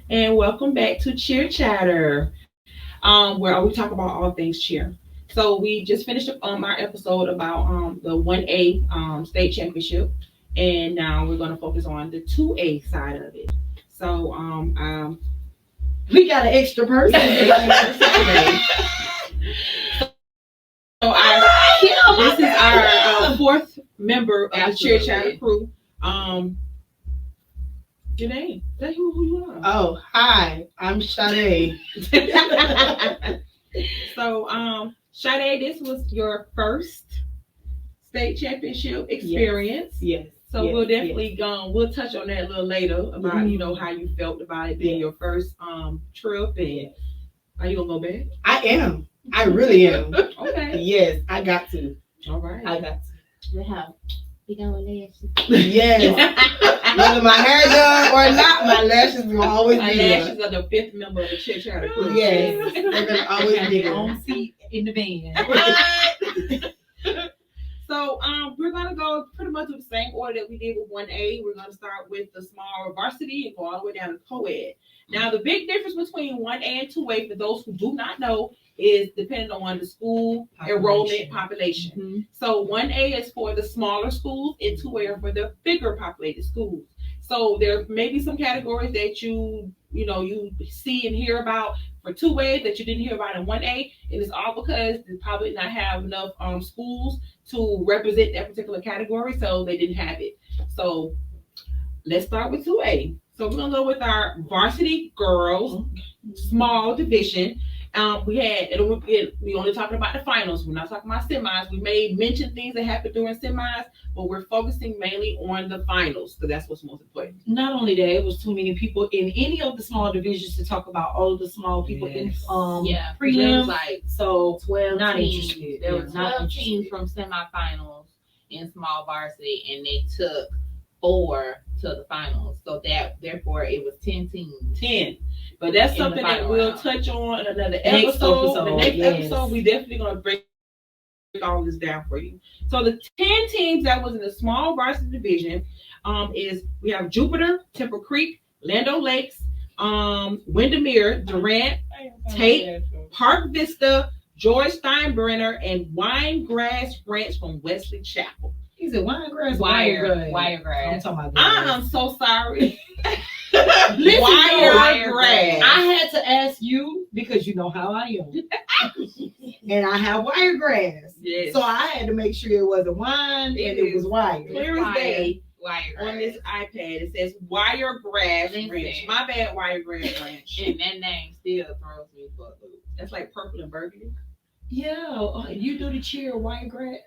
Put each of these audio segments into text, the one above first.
and welcome back to Cheer Chatter, where we talk about all things cheer. So we just finished up our episode about the 1A state championship, and now we're going to focus on the 2A side of it. So We got an extra person. so this is our fourth member of the Cheer Chatter crew. Your name? Tell who you are. Oh, hi. I'm Sade. So, Sade, this was your first state championship experience. Yes. So we'll definitely we'll touch on that a little later about how you felt about it being your first trip, and are you gonna go back? I am. I really am. Okay. Yes, I got to. All right. I got to. We have big old lashes. Yes. Whether my hair done or not, my lashes will always My be there. lashes are the fifth member of the Cheer Chatter crew. Yes, they're gonna always be there. On seat in the van. So we're gonna go pretty much with the same order that we did with 1A. We're gonna start with the small varsity and go all the way down to co-ed. Now the big difference between 1A and 2A, for those who do not know, is depending on the school enrollment population. Mm-hmm. So 1A is for the smaller schools and 2A are for the bigger populated schools. So there may be some categories that you see and hear about for 2A that you didn't hear about in 1A, and it's all because they probably not have enough schools to represent that particular category, so they didn't have it. So let's start with 2A. So we're gonna go with our varsity girls small division. We only talking about the finals. We're not talking about semis. We may mention things that happen during semis, but we're focusing mainly on the finals because that's what's most important. Not only that, it was too many people in any of the small divisions to talk about all of the small people in prelim. Like so 12 not teams. interested. There were Not 12 teams from semifinals in small varsity, and they took 4 to the finals. So that therefore it was 10 teams. 10. But that's In something the that final we'll round. touch on in another Next episode. episode, The next yes. episode, we definitely gonna break all this down for you. So the 10 teams that was in the small varsity division is we have Jupiter, Temple Creek, Lando Lakes, Windermere, Durant, Tate, Park Vista, George Steinbrenner, and Winegrass Ranch from Wesley Chapel. Is it Wiregrass? Wiregrass. I'm talking about I that. am so sorry. Listen, Wiregrass. I had to ask you because you know how I am. And I have wiregrass. Yes. So I had to make sure it wasn't wine and it was wire. Clear as day. Wiregrass. On this iPad, it says Wiregrass Listen. Ranch. My bad, Wiregrass Ranch. And that name still throws me for a loop. That's like purple and burgundy. Yeah, you do the cheer wiregrass.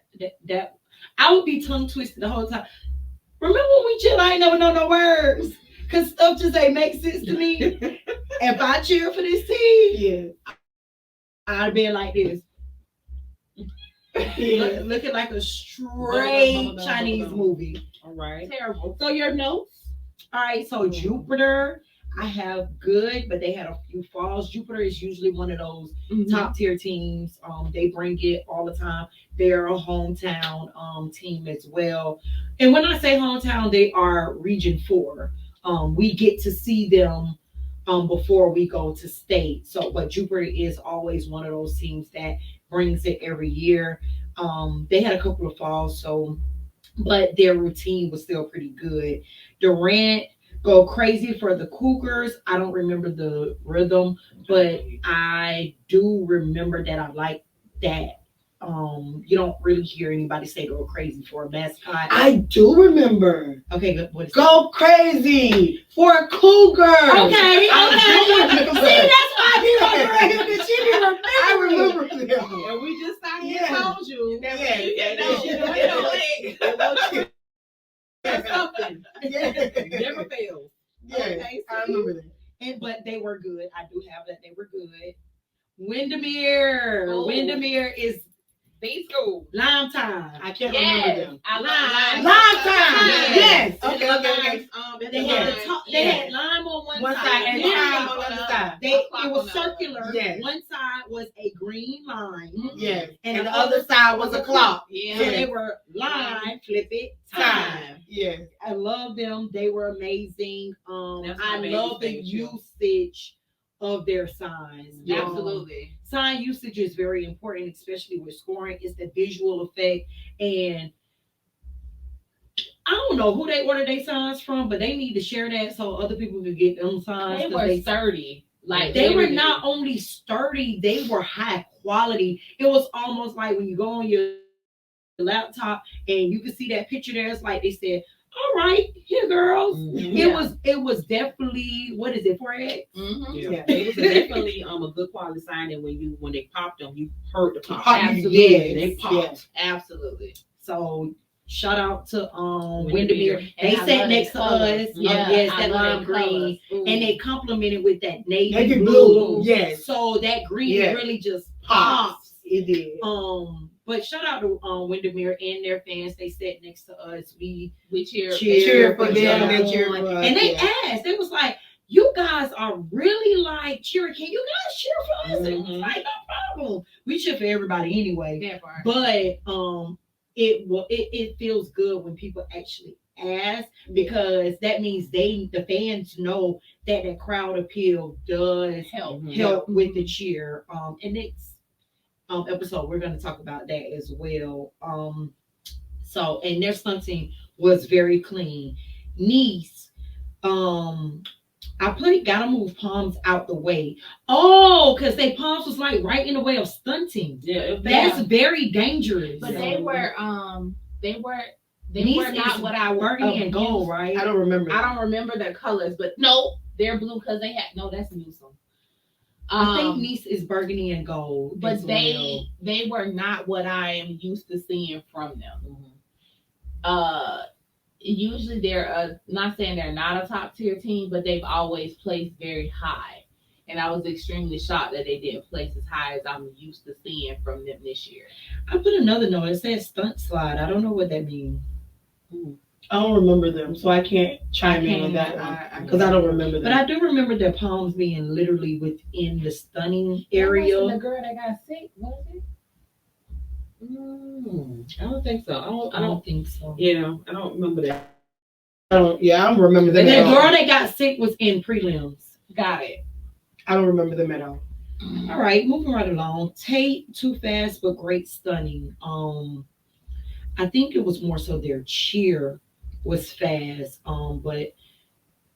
That I would be tongue twisted the whole time. Remember when we chill? I ain't never know no words. Cause stuff just ain't make sense to me. If I cheer for this team, I'd be like this. Looking like a straight Chinese movie. All right. Terrible. So your notes? All right, so Jupiter, I have good, but they had a few falls. Jupiter is usually one of those top tier teams. They bring it all the time. They're a hometown team as well. And when I say hometown, they are Region 4. We get to see them before we go to state. So, but Jupiter is always one of those teams that brings it every year. They had a couple of falls, but their routine was still pretty good. Durant go crazy for the Cougars. I don't remember the rhythm, but I do remember that I like that. You don't really hear anybody say go crazy for a mascot. I do remember. Okay, good. What is Go crazy for a cougar. Okay. See, that's why I be remembering him, because she be remembering. I remember them. And we just out here Yeah. told you that Yeah. That's something. Yeah. Never fails. Yeah, Okay, I remember that. But they were good. I do have that. They were good. Windermere. Oh. Windermere is B school. Lime Time. I can't Yes. remember them. I Lime. love Lime time. Yes. Yes. Okay. They had They they had lime on one One side and Literally, time on the other side. It was circular. Yes. One side was a green line. Yes. And And the the other side was a clock. Yeah. So they were line, flip it, time. Yes. I love them. They were amazing. That's my I baby's love the favorite shoe. usage of their signs. Absolutely. Sign usage is very important, especially with scoring. It's the visual effect. And I don't know who they ordered their signs from, but they need to share that so other people can get them signs. They were sturdy. Like They were literally. not only sturdy, they were high quality. It was almost like when you go on your laptop and you can see that picture there. It's like they said, "All right, here, girls." Mhm. It was definitely, what is it, 4X? Mhm. Yeah. It was definitely a good quality sign, and when they popped them, you heard the pop. Absolutely. Yes, They popped. Yes. Absolutely. So shout out to Windermere. Windermere. They And I sat love next their to colors. us. Yeah, Yes, I that love lime their green. colors. And they complimented with that navy, Navy blue. blue. Yes. So that green Yes. really just pops. It did. But shout out to Windermere and their fans. They sat next to us. We We cheer. Cheer for them. them They cheer on. for us. And they Yeah. asked. They was like, "You guys are really like cheering. Can you guys cheer for us?" And it was Mhm. like, "No problem. We cheer for everybody anyway." That part. But it feels good when people actually ask, because that means the fans know that the crowd appeal does Help. help with the cheer. And next episode we're going to talk about that as well. So, and their stunting was very clean. Niece, I gotta move palms out the way. Oh, because they palms was like right in the way of stunting. Yeah, That's very dangerous. But they were Niece not is what I would burgundy and gold, right? I don't remember. I don't remember their colors, but no, they're blue because they had that's Newsom. I think Niece is burgundy and gold. But as well. they were not what I am used to seeing from them. Usually they're not saying they're not a top tier team, but they've always placed very high. And I was extremely shocked that they didn't place as high as I'm used to seeing from them this year. I put another note. It says stunt slide. I don't know what that means. I don't remember them, so I can't chime in on that one because I don't remember them. But I do remember their palms being literally within the stunning area. The girl that got sick, what is it? I don't think so. I don't think so. Yeah, I don't remember that. I don't remember them And the at all. girl that got sick was in prelims. Got it. I don't remember them at all. All right, moving right along. Tate, too fast but great stunning. I think it was more so their cheer was fast. But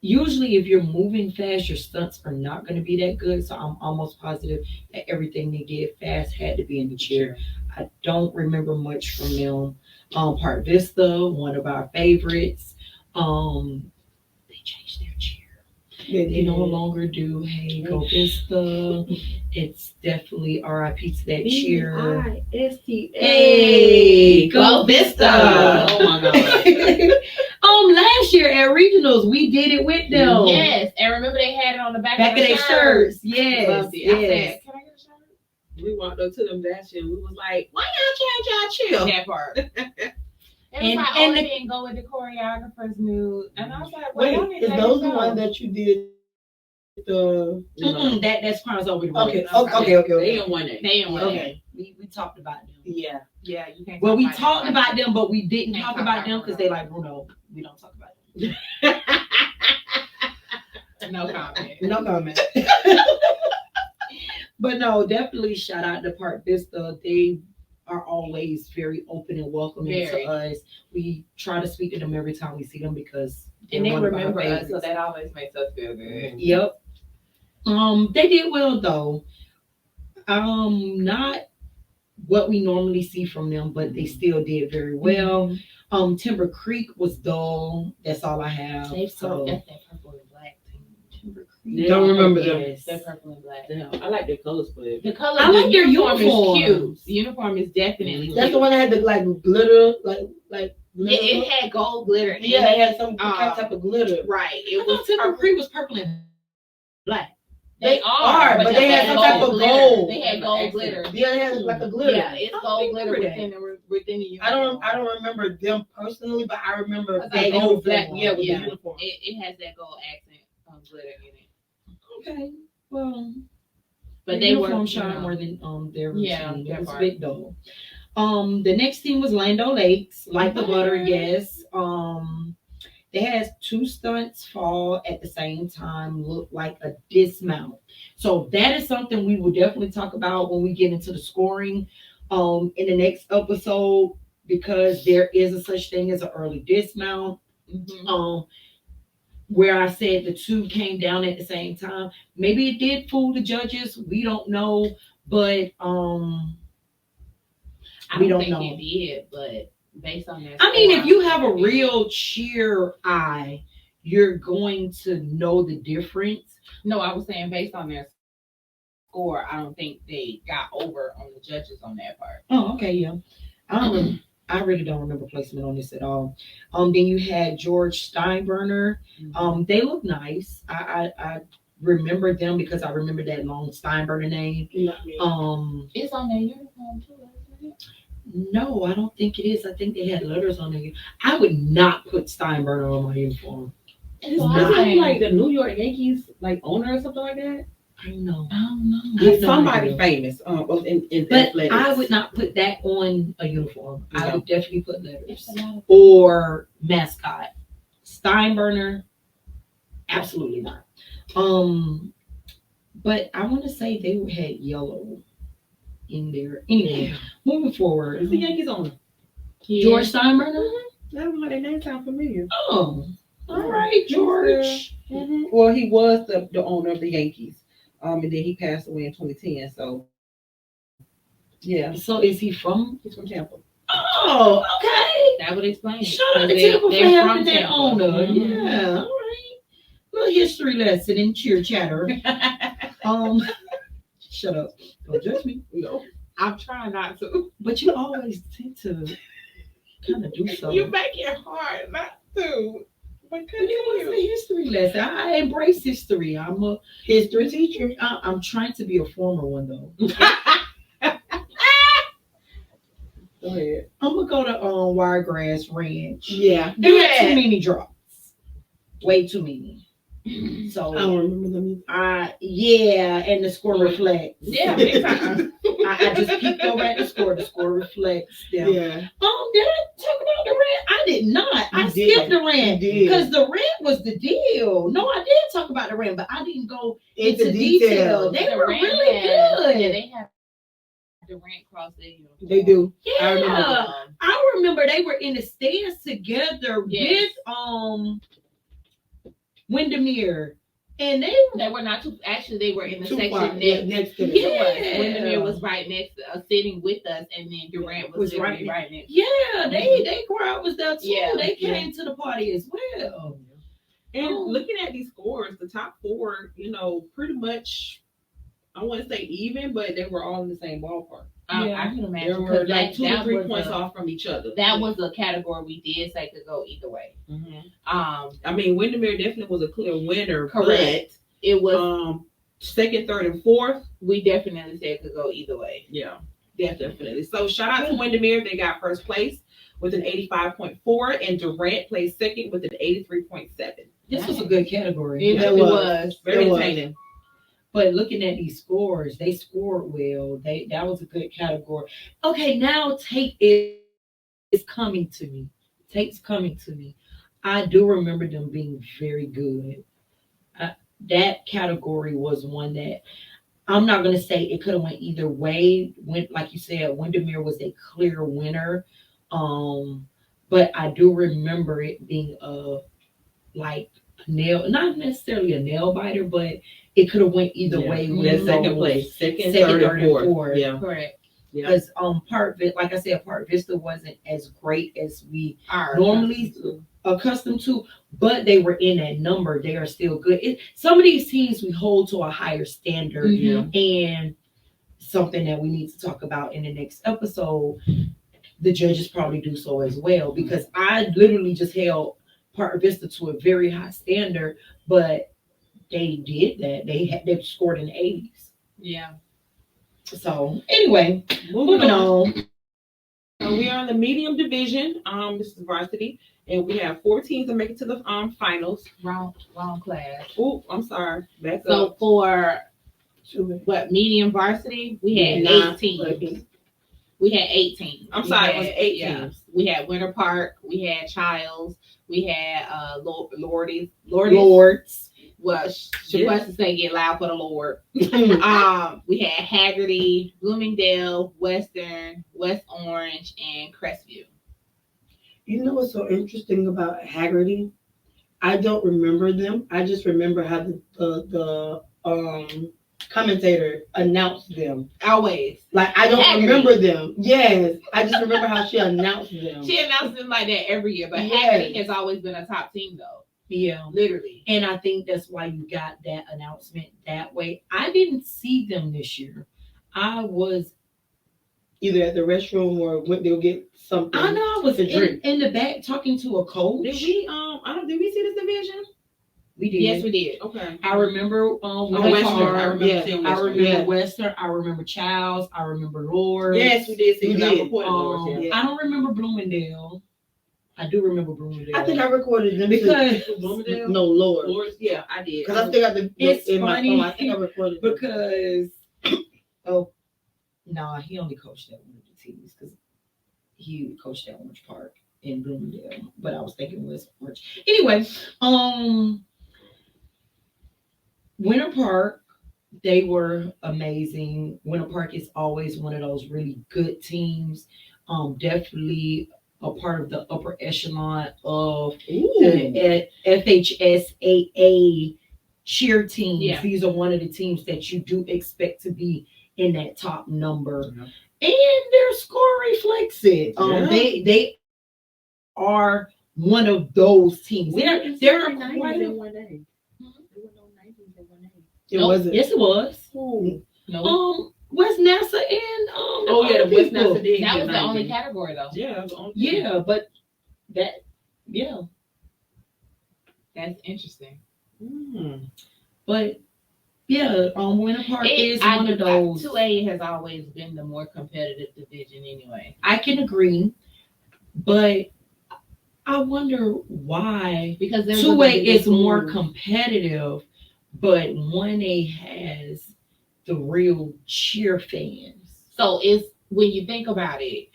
usually if you're moving fast, your stunts are not going to be that good. So I'm almost positive that everything they did fast had to be in the cheer. I don't remember much from them. Park Vista, one of our favorites. They changed their cheer. They no longer do Hey Go Vista. It's definitely RIP to that cheer. VISTA. Hey, Go Vista. Oh my God. Last year at regionals we did it with them. Yes, and remember they had it on the back of their their shirts. Yes, Loved it. I yes. said, can I get a shirt? We walked up to them last year. We was like, why y'all change y'all chill? That part. It was And- like, and oh, the- they didn't go with the choreographer's nude. And I was like, well, y'all Wait, need is to those let the it ones go. that you did the? That's Crimes Over the Road. Okay. They in one They didn't want it. Okay. We talked about them. Yeah. Yeah, you can't. Well, we talk talked it. about them, but we didn't Can't talk talk about about them them. because they like Bruno. We don't talk about them. No comment. No comment. But no, definitely shout out to Park Vista. They are always very open and welcoming Very. to us. We try to speak to them every time we see them because And they they're one of our remember us, so favorites. that always makes us feel good. Yep. They did well though. Not what we normally see from them, but they still did very well. Timber Creek was dull. That's all I have. That's So that purple and black team. Timber Yeah. Don't remember them. Yes. That purple and black. Yeah, I like their colors, but The color. I like their is uniform. cute. The uniform is definitely That's the cute. one that had the like glitter, like Yeah, glitter. it had gold glitter. And Yeah, it had some Uh, type of glitter. right. I It thought was Timber purple. Creek was purple and black. They are, but they had some type of glitter. gold. They had gold glitter. Yeah, it had like a glitter. Yeah, it's I gold don't glitter remember within the uniform. I don't remember them personally, but I remember Cause the I gold know black. uniform. Yeah, with Yeah. the uniform. It has that gold accent glitter in it. Okay, well, But the they were uniform shine more than their routine. Yeah, It their was a part. bit dull. The next team was Lando Lakes, like the butter, yes. They had 2 stunts fall at the same time, look like a dismount. So that is something we will definitely talk about when we get into the scoring in the next episode, because there is a such thing as an early dismount. Where I said the 2 came down at the same time. Maybe it did fool the judges. We don't know, but I we don't don't think know. it did, but based on that, I mean, if you have a real cheer eye, you're going to know the difference. No, I was saying based on their score, I don't think they got over on the judges on that part. Oh, okay, yeah. I really don't remember placement on this at all. Then you had George Steinbrenner. They look nice. I remember them because I remember that long Steinbrenner name. It's on their uniform too, isn't it? No, I don't think it is. I think they had letters on there. I would not put Steinbrenner on my uniform. Isn't he like the New York Yankees like owner or something like that? I don't know. He's somebody famous in but athletics. I would not put that on a uniform. No. I would definitely put letters or mascot. Steinbrenner, absolutely not. But I want to say they had yellow in there. Anyway, moving forward. Who's the Yankees owner? George Steinbrenner? I don't know, their name sound familiar. Oh, all right, George. Well, he was the owner of the Yankees. And then he passed away in 2010. So, yeah. So is he from? He's from Tampa. Oh, okay. That would explain it. Shout out to Tampa for having that owner. Yeah, all right. Little history lesson in cheer chatter. Shut up. Don't judge me. No. I'm trying not to. But you always tend to kind of do so. You make it hard not to. But it was a history lesson. I embrace history. I'm a History teacher. I'm trying to be a former one though. Go ahead. I'm gonna go to Wiregrass Ranch. Yeah. There are too many drops. Way too many. So I don't remember them either. Yeah, and the score reflects. Yeah, big time. I just peeked over at the score. The score reflects them. Yeah. Did I talk about the rant? I did not. I You skipped did. the rant You did. because the rant was the deal. No, I did talk about the rant, but I didn't go into detail. detail. They The were rant really had- good. Yeah, they have the rant cross their uniform. They do. Yeah, I remember. I remember they were in the stands together Yes. with Windermere, and They were not too. Actually, they were in the Too section far. next to to Yeah. us. Windermere was right next, sitting with us, and then Durant was literally right next. Yeah, they crowd was there too. Yeah. They came to the party as well. And Oh. looking at these scores, the top 4, pretty much, I want to say even, but they were all in the same ballpark. Yeah. I can There imagine were because like 2 or 3 was points a- off from each other. That was a category we did say could go either way. I mean, Windermere definitely was a clear winner. Correct. It was. But, second, third, and fourth. We definitely said it could go either way. Yeah, definitely. So shout out to Windermere. They got first place with an 85.4, and Durant placed second with an 83.7. This was a good category. It was. Very It was. entertaining. But looking at these scores, they scored well. That was a good category. Okay, now tape is coming to me. Tape's coming to me. I do remember them being very good. That category was one that I'm not going to say it could have went either way. Like you said, Windermere was a clear winner. But I do remember it being like nail, not necessarily a nail biter, but it could have went either way. That second place, second, Second, third, and fourth. Yeah. Correct. Because like I said, Park Vista wasn't as great as we Our normally accustomed to, but they were in that number. They are still good. Some of these teams we hold to a higher standard, and something that we need to talk about in the next episode. The judges probably do so as well, because I literally just held Park Vista to a very high standard, but they did that. They scored in the 80s. Yeah. So anyway, moving on. So we are in the medium division. This is varsity, and we have 4 teams that make it to the finals. Wrong class. Oh, I'm sorry. Back So up. for what medium varsity, we had 8 teams. We had 8 teams. I'm sorry, it was 8 yeah. teams. We had Winter Park. We had Childs. We had Lords. Well, she supposed to say get loud for the Lord. We had Haggerty, Bloomingdale, Western, West Orange, and Crestview. You know what's so interesting about Haggerty? I don't remember them. I just remember how the commentator announced them. Always. Like I don't Haggerty. remember them. Yes, I just remember how she announced them. She announced them like that every year, but Yes. Haggerty has always been a top team though. Yeah. Literally. And I think that's why you got that announcement that way. I didn't see them this year. I was Either at the restroom or went to go get something. I know I was to drink. in the back talking to a coach. Did we did we see this division? We did. Yes, we did. Okay. I remember Western. Western. I remember seeing I Western. remember Yeah. Western. I remember Childs. I remember Lord. Yes, we did see. We because I did. reported Lords, yeah. I don't remember Bloomingdale. I do remember Bloomingdale. I think I recorded them because Bloomingdale? No, Lord. Lords, yeah, I did. Because I still got the It's in my funny phone. I think I recorded them. because he only coached at one of the teams because he coached at Orange Park in Bloomingdale. But I was thinking West Orange. Anyway, Winter Park, they were amazing. Winter Park is always one of those really good teams. Definitely a part of the upper echelon of the FHSAA cheer teams. Yeah. These are one of the teams that you do expect to be in that top number. Yeah. And their score reflects it. Yeah. They are one of those teams. They're quite in a, one day. It no, wasn't. yes, it was. No. West NASA and Oh yeah, the other West people. NASA did. That get was the only 90. category though. Yeah, that was the only. Yeah, but yeah. That's interesting. But yeah, Winter Park is one of those. 2A has always been the more competitive division anyway. I can agree, but I wonder why Because there's 2A is more competitive, but 1A has the real cheer fans. So it's when you think about it,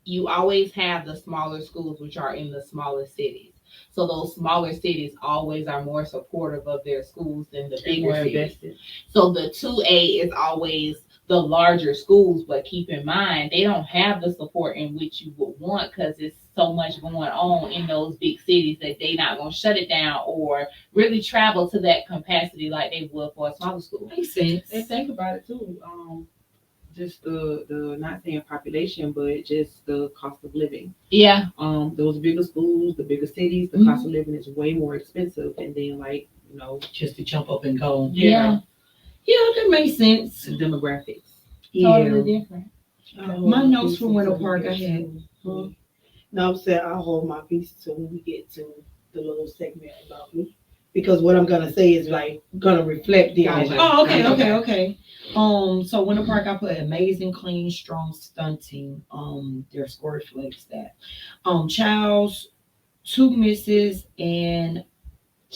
you always have the smaller schools which are in the smaller cities. So those smaller cities always are more supportive of their schools than the bigger cities. So the 2A is always the larger schools, but keep in mind they don't have the support in which you would want because it's so much going on in those big cities that they're not going to shut it down or really travel to that capacity like they would for a smaller school. Makes sense. And think about it too. Just the not saying population, but just the cost of living. Yeah. Those bigger schools, the bigger cities, the cost of living is way more expensive, and then Just to jump up and go. Yeah. Yeah, that makes sense. the demographics. Totally different. My notes from Winter Park I had. No, I'm saying I'll hold my peace until when we get to the little segment about me. Because what I'm gonna say is gonna reflect the Oh, okay. So Winter Park, I put amazing, clean, strong stunting. Their score reflects that. Childs, 2 misses, and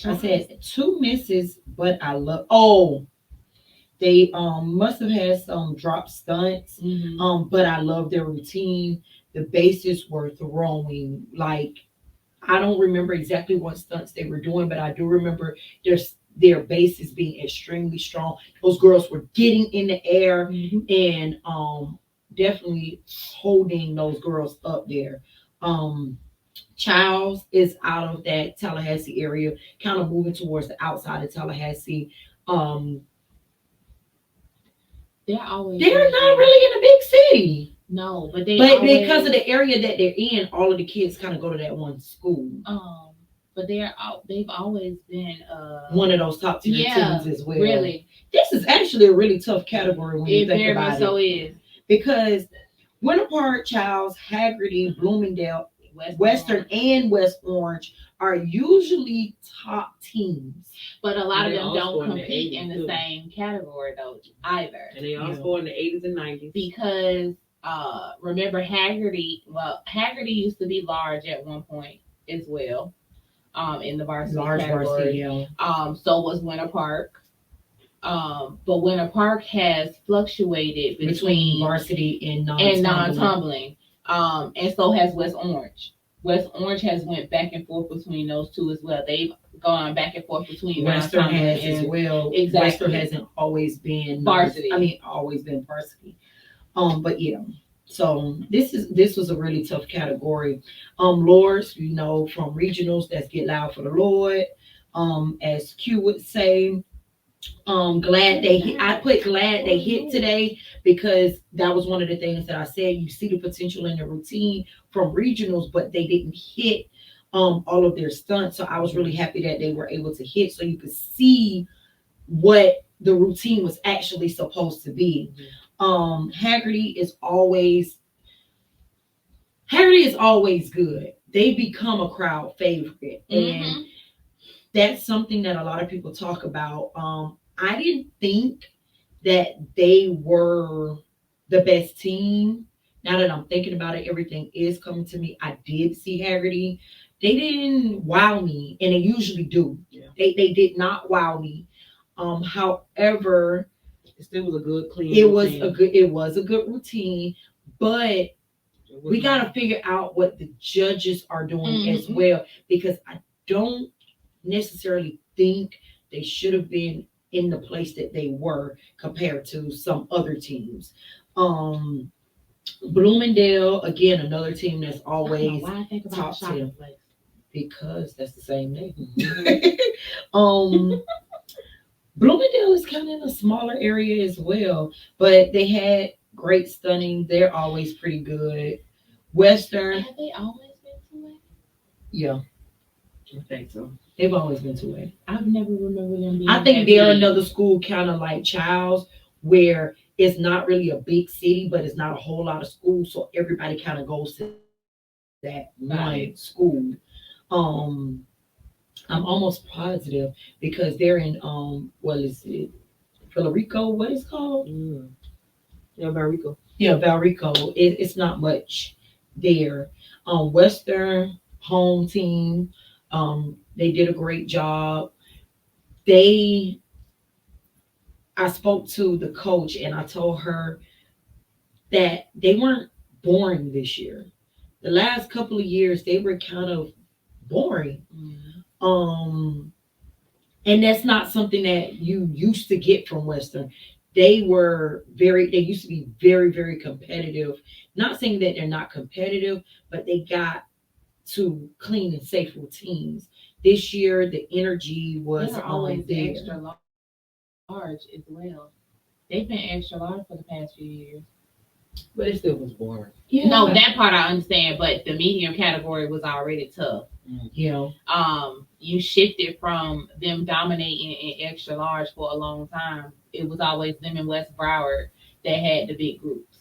I said 2 misses, but I love. Oh, they must have had some drop stunts. But I love their routine. The bases were throwing I don't remember exactly what stunts they were doing, but I do remember their bases being extremely strong. Those girls were getting in the air and definitely holding those girls up there. Childs is out of that Tallahassee area, kind of moving towards the outside of Tallahassee. They're not really in a big city. No, but because of the area that they're in, all of the kids kind of go to that one school. But they've always been one of those top tier teams as well. Really, this is actually a really tough category when you think about it. So is because Winter Park, Childs, Haggerty, Bloomingdale, Western, and West Orange are usually top teams. But a lot of They them all don't score in the compete 80s in the too. same category though either. And they all score in the 80s and 90s. Because Remember Haggerty? Well, Haggerty used to be large at one point as well. In the varsity Large category. varsity, yeah. So was Winter Park. But Winter Park has fluctuated Between between varsity and non-tumbling. And so has West Orange. West Orange has went back and forth between those two as well. They've gone back and forth between Western non-tumbling has as and well. Exactly. Western hasn't always been Varsity. always been varsity. But yeah. So this was a really tough category. Lords, from regionals, that's Get Loud for the Lord. As Q would say, glad they hit. I put glad they hit today because that was one of the things that I said. You see the potential in the routine from regionals, but they didn't hit all of their stunts. So I was really happy that they were able to hit, so you could see what the routine was actually supposed to be. Haggerty is always good. They become a crowd favorite, and that's something that a lot of people talk about. I didn't think that they were the best team. Now that I'm thinking about it, everything is coming to me. I did see Haggerty. They didn't wow me, and they usually do. Yeah. They did not wow me. However, It still was a good, clean. it routine. was a good routine, but we got to figure out what the judges are doing as well, because I don't necessarily think they should have been in the place that they were compared to some other teams. Bloomingdale, again, another team that's always why I think about top the shopping 10. place. Because that's the same name. Bloomingdale is kind of in a smaller area as well, but they had great stunning. They're always pretty good. Western, Have they always been 2A? yeah, I think so. they've always been 2A. I've never remembered them being. I think that they're big. another school kind of like Childs, where it's not really a big city, but it's not a whole lot of schools, so everybody kind of goes to that one school. I'm almost positive because they're in what is it? Federico, what is it called? Yeah, Barico. Yeah, Valrico. It's not much there. Western home team. They did a great job. I spoke to the coach and I told her that they weren't boring this year. The last couple of years they were kind of boring. And that's not something that you used to get from Western. They used to be very, very competitive. Not saying that they're not competitive, but they got to clean and safe routines. This year, the energy was They're always there. extra large as well. They've been extra large for the past few years. But it still was boring. Yeah. No, that part I understand, but the medium category was already tough. Yeah. You shifted from them dominating in extra large for a long time. It was always them in West Broward that had the big groups.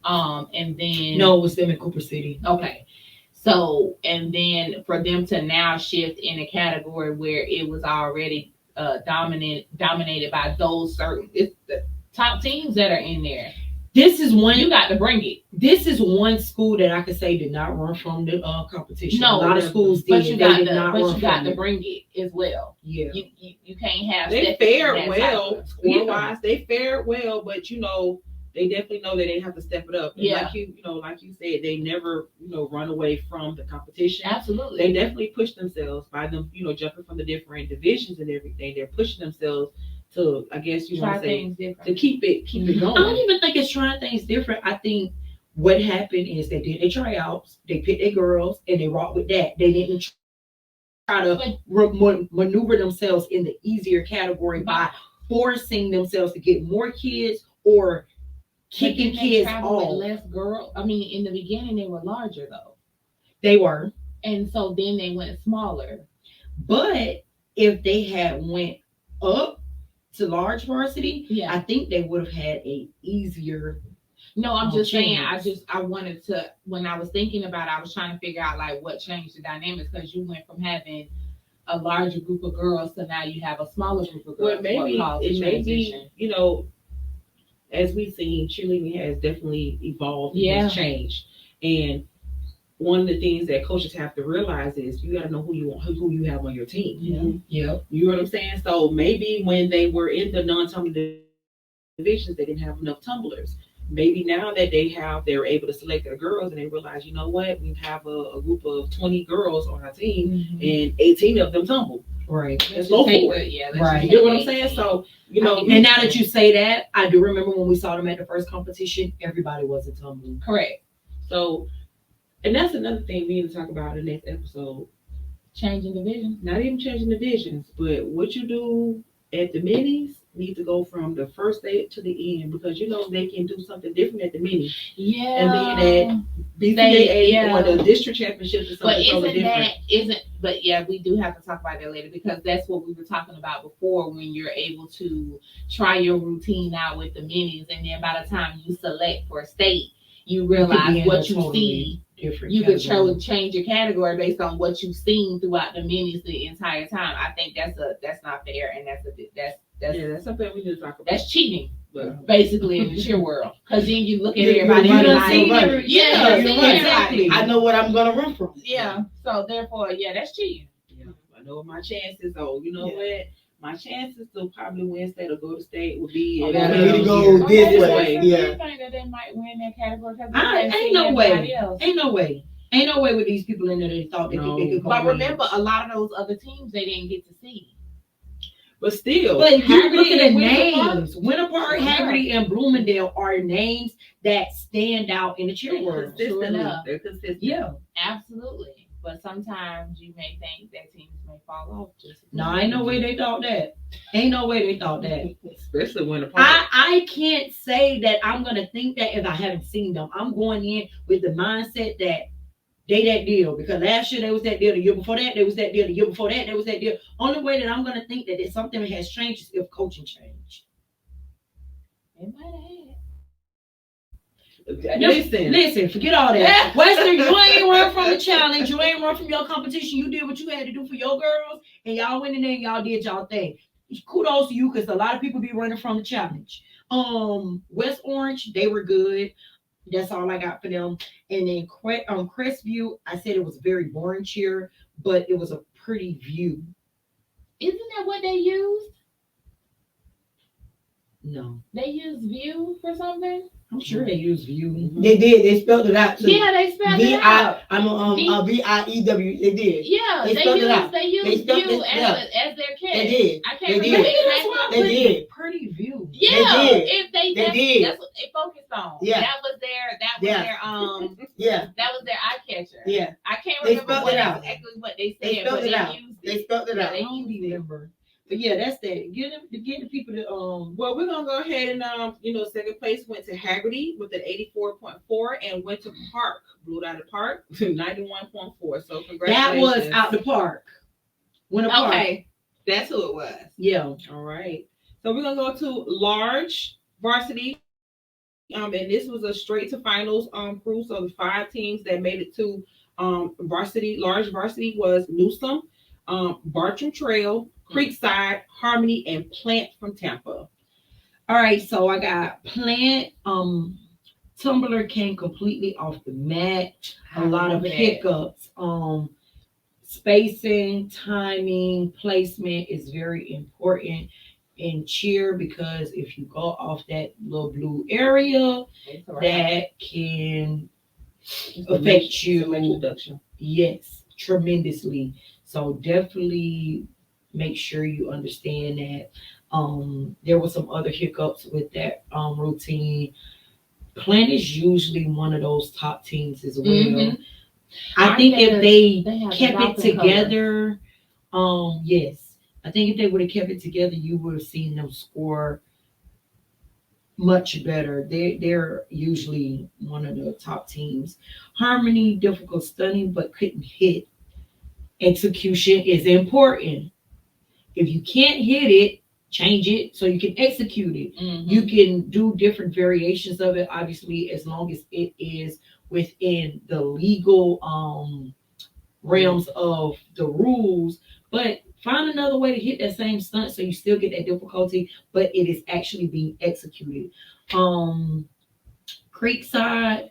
And then No, it was them in Cooper City. Okay. So, and then for them to now shift in a category where it was already dominated by those it's the top teams that are in there. This is one. You got to bring it. This is one school that I could say did not run from the competition. No, a lot of schools did. But you got They to bring it as well. Yeah. You can't have. They fared well type. score wise. They fared well, but they definitely know that they have to step it up. And Yeah. like you said, they never run away from the competition. Absolutely. They definitely push themselves by them jumping from the different divisions and everything. They're pushing themselves to, I guess you want to say, to keep it going. I don't even think it's trying things different. I think what happened is they did their tryouts, they picked their girls, and they rocked with that. They didn't try to maneuver themselves in the easier category by forcing themselves to get more kids or kicking kids off. Less girl. I mean, in the beginning they were larger though. They were, and so then they went smaller. But if they had went up to large varsity, yeah, I think they would have had a easier. No, I'm just saying. I wanted to. When I was thinking about it, I was trying to figure out like what changed the dynamics, because you went from having a larger group of girls to now you have a smaller group of girls. Well, maybe as we've seen, cheerleading has definitely evolved and Yeah. has changed. And one of the things that coaches have to realize is you got to know who you have on your team. Yeah. You know what I'm saying? So maybe when they were in the non-tumbling divisions, they didn't have enough tumblers. Maybe now that they're able to select their girls and they realize, you know what, we have a group of 20 girls on our team and 18 of them tumble. Right. Let's go for it. Yeah, Right. You get what I'm saying? So, you know, And now that you say that, I do remember when we saw them at the first competition, everybody wasn't tumbling. correct. so, and that's another thing we need to talk about in the next episode. Changing division. Not even changing divisions, but what you do at the minis needs to go from the first day to the end, because you know they can do something different at the mini. Yeah. And then at BCAA or the district championships or But something totally different. but yeah, we do have to talk about that later, because that's what we were talking about before, when you're able to try your routine out with the minis, and then by the time you select for state, you realize what you see. Different. You could change your category based on what you've seen throughout the minis the entire time. I think that's not fair, and That's something we need to talk about. that's cheating. But Basically in the cheer world, because then you look at You're everybody right. and You're like, right. yeah, You're see right. everybody. I know what I'm gonna run from. Yeah, so therefore, yeah, that's cheating. yeah, I know what my chances. Oh, you know Yeah. what? My chances to probably win state or go to state would be. Oh, at yeah. the end of the Go year. this Okay, way. so Yeah. you think that they might win that category? 'Cause I- they haven't ain't seen no way. everybody else. Ain't no way with these people in there they thought they could go. But win. remember, a lot of those other teams they didn't get to see. But still, But you Haggerty look at the and Winter Park, names. Winter Park, Sure. Haggerty, and Bloomingdale are names that stand out in the cheer they're world. consistently, enough. they're consistent. Yeah. Absolutely. But sometimes you may think that teams may fall off. Just No, ain't no way they thought that. Ain't no way they thought that. Especially Winter Park. I can't say that I'm gonna think that if I haven't seen them. I'm going in with the mindset that they that deal, because last year they was that deal, the year before that they was that deal, the year before that they was that deal. Only way that I'm gonna think that something has changed is if coaching changed. It might have. Listen, forget all that. Western, you ain't run from the challenge, you ain't run from your competition. You did what you had to do for your girls, and y'all went in there and y'all did y'all thing. Kudos to you, because a lot of people be running from the challenge. West Orange, they were good. That's all I got for them. And then Crestview, I said it was very boring cheer, but it was a pretty view. Isn't that what they used? No, They used view for something? I'm sure they use view. They did. They spelled it out. Too. Yeah, they spelled it out. VIEW. They did. Yeah, They they spelled it used out. view spelled it- as their catch. They did. I They can't did. remember Maybe that's exactly. why I They put did. pretty view. Yeah, did. if they They did. that's what they focused on. Yeah. That was their Yeah. that was their eye catcher. Yeah. I can't They remember spelled what it out. exactly what they They said, spelled but it they out. used They it. spelled it Yeah, out. they I don't used it. remember. But yeah, that's that. Get the people to Well, we're gonna go ahead and second place went to Haggerty with an 84.4, and Winter Park blew it out of the park 91.4. So that congratulations. was out the park. Winter Park. Okay, that's who it was. Yeah. All right. So we're gonna go to large varsity. And this was a straight to finals crew. So the 5 teams that made it to large varsity was Newsom, Bartram Trail, Creekside, Harmony, and Plant from Tampa. All right, so I got Plant. Tumbler came completely off the mat. A lot of hiccups. Spacing, timing, placement is very important in cheer, because if you go off that little blue area, that can affect you. Introduction. Yes, tremendously. So definitely make sure you understand that. There were some other hiccups with that routine. Plant is usually one of those top teams as well. Mhm. I think if they have kept it dolphin color. together, yes. I think if they would have kept it together, you would have seen them score much better. They're usually one of the top teams. Harmony, difficult stunning, but couldn't hit. Execution is important. If you can't hit it, change it so you can execute it. Mhm. You can do different variations of it, obviously, as long as it is within the legal realms of the rules. But find another way to hit that same stunt so you still get that difficulty, but it is actually being executed. Creekside.